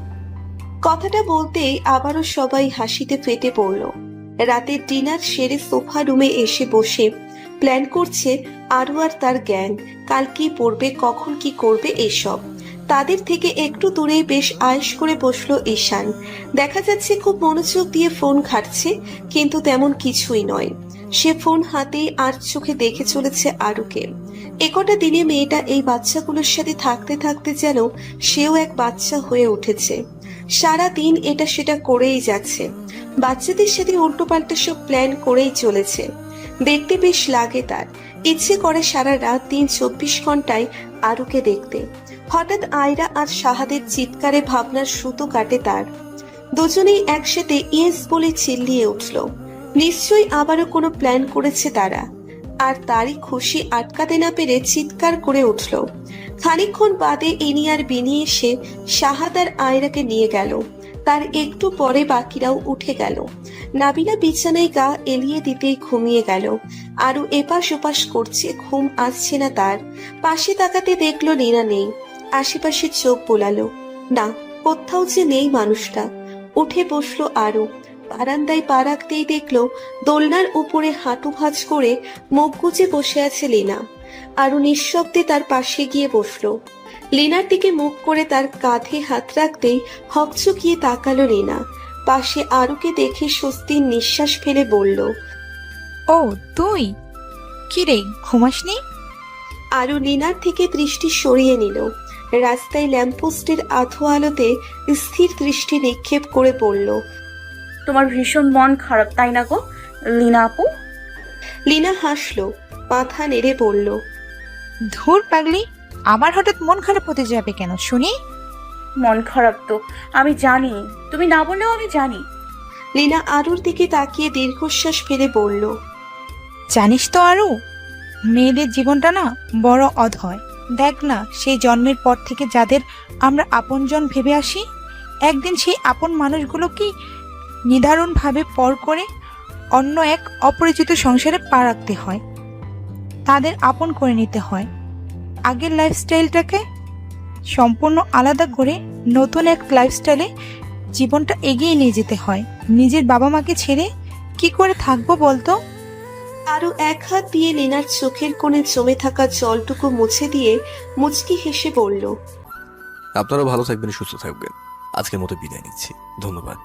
কথাটা বলতেই আবারও সবাই হাসিতে ফেটে পড়ল। রাতের ডিনার সেরে সোফা রুমে এসে বসে প্ল্যান করছে আরু আর তার গ্যাং, কাল কি পড়বে, কখন কি করবে এসব। তাদের থেকে একটু দূরে বেশ আয়েশ করে বসলো ঈশান। দেখা যাচ্ছে খুব মনোযোগ দিয়ে ফোন ঘাটছে, কিন্তু তেমন কিছুই নয়। সে ফোন হাতেই আর চোখে দেখে চলেছে আরুকে। একটা দিনে মেয়েটা এই বাচ্চাগুলোর সাথে থাকতে থাকতে যেন সেও এক বাচ্চা হয়ে উঠেছে। সারা দিন এটা সেটা করেই যাচ্ছে, বাচ্চাদের সাথে উল্টোপাল্টা সব প্ল্যান করেই চলেছে। দেখতে বেশ লাগে তার, ইচ্ছে করে সারা রাত দিন 24 ঘন্টায় আরুকে দেখতে। হঠাৎ আয়রা আর শাহাদের চিৎকারে ভাবনার সুতো কাটে তার। দুজনেই একসাথে ইয়েস বলে চিল্লিয়ে উঠল। নিশ্চয়ই আবারও কোনো প্ল্যান করেছে তারা, আর তারই খুশি আটকাতে না পেরে চিৎকার করে উঠল। খানিকক্ষণ বাদে ইনি আর বিনি এসে শাহাদ আর আয়রাকে নিয়ে গেল। তার একটু পরে বাকিরাও উঠে গেল। নাবিলা বিছানায় গা এলিয়ে দিতেই ঘুমিয়ে গেল। আরু এপাশ ওপাশ করছে, ঘুম আসছে না তার। পাশে তাকাতে দেখলো লীনা নেই। আশেপাশে চোখ বোলালো, না, কোথাও যে নেই মানুষটা। উঠে বসলো আরু। বারান্দায় পা রাখতেই দেখলো দোলনার উপরে হাঁটু ভাঁজ করে মুখ গুজে বসে আছে লীনা। আরু নিঃশব্দে তার পাশে গিয়ে বসলো। লিনার দিকে মুখ করে তার কাঁধে হাত রাখতেই হকচকিয়ে তাকালো লিনা। পাশে আরুকে দেখে স্বস্তির নিঃশ্বাস ফেলে বলল, ও তুই কি রে, ঘুমাসনি? আরু লিনার থেকে দৃষ্টি সরিয়ে নিল। রাস্তায় ল্যাম্পপোস্টের আধো আলোতে স্থির দৃষ্টি নিক্ষেপ করে বলল, তোমার ভীষণ মন খারাপ তাই না গো লিনা আপু? লিনা হাসলো, মাথা নেড়ে বলল, ধুর পাগলি, আমার হঠাৎ মন খারাপ হতে যাবে কেন শুনি? মন খারাপ তো আমি জানি, তুমি না বললেও আমি জানি। লিনা আরুর দিকে তাকিয়ে দীর্ঘশ্বাস ফেলে বলল, জানিস তো আরু, মেয়েদের জীবনটা না বড় অধয়। দেখ না, সেই জন্মের পর থেকে যাদের আমরা আপনজন ভেবে আসি, একদিন সেই আপন মানুষগুলো কি নিদারুণভাবে পর করে অন্য এক অপরিচিত সংসারে পা রাখতে হয়, তাদের আপন করে নিতে হয়। আগের লাইফস্টাইলটাকে সম্পূর্ণ আলাদা করে নতুন এক লাইফস্টাইলে জীবনটা এগিয়ে নিয়ে যেতে হয়। নিজের বাবা মাকে ছেড়ে কি করে থাকবো বলতো? আরু এক হাত দিয়ে লিনার চোখের কোণে জমে থাকা জলটুকু মুছে দিয়ে মুচকি হেসে বলল, আপনারা ভালো থাকবেন, সুস্থ থাকবেন। আজকের মতো বিদায় নিচ্ছি, ধন্যবাদ।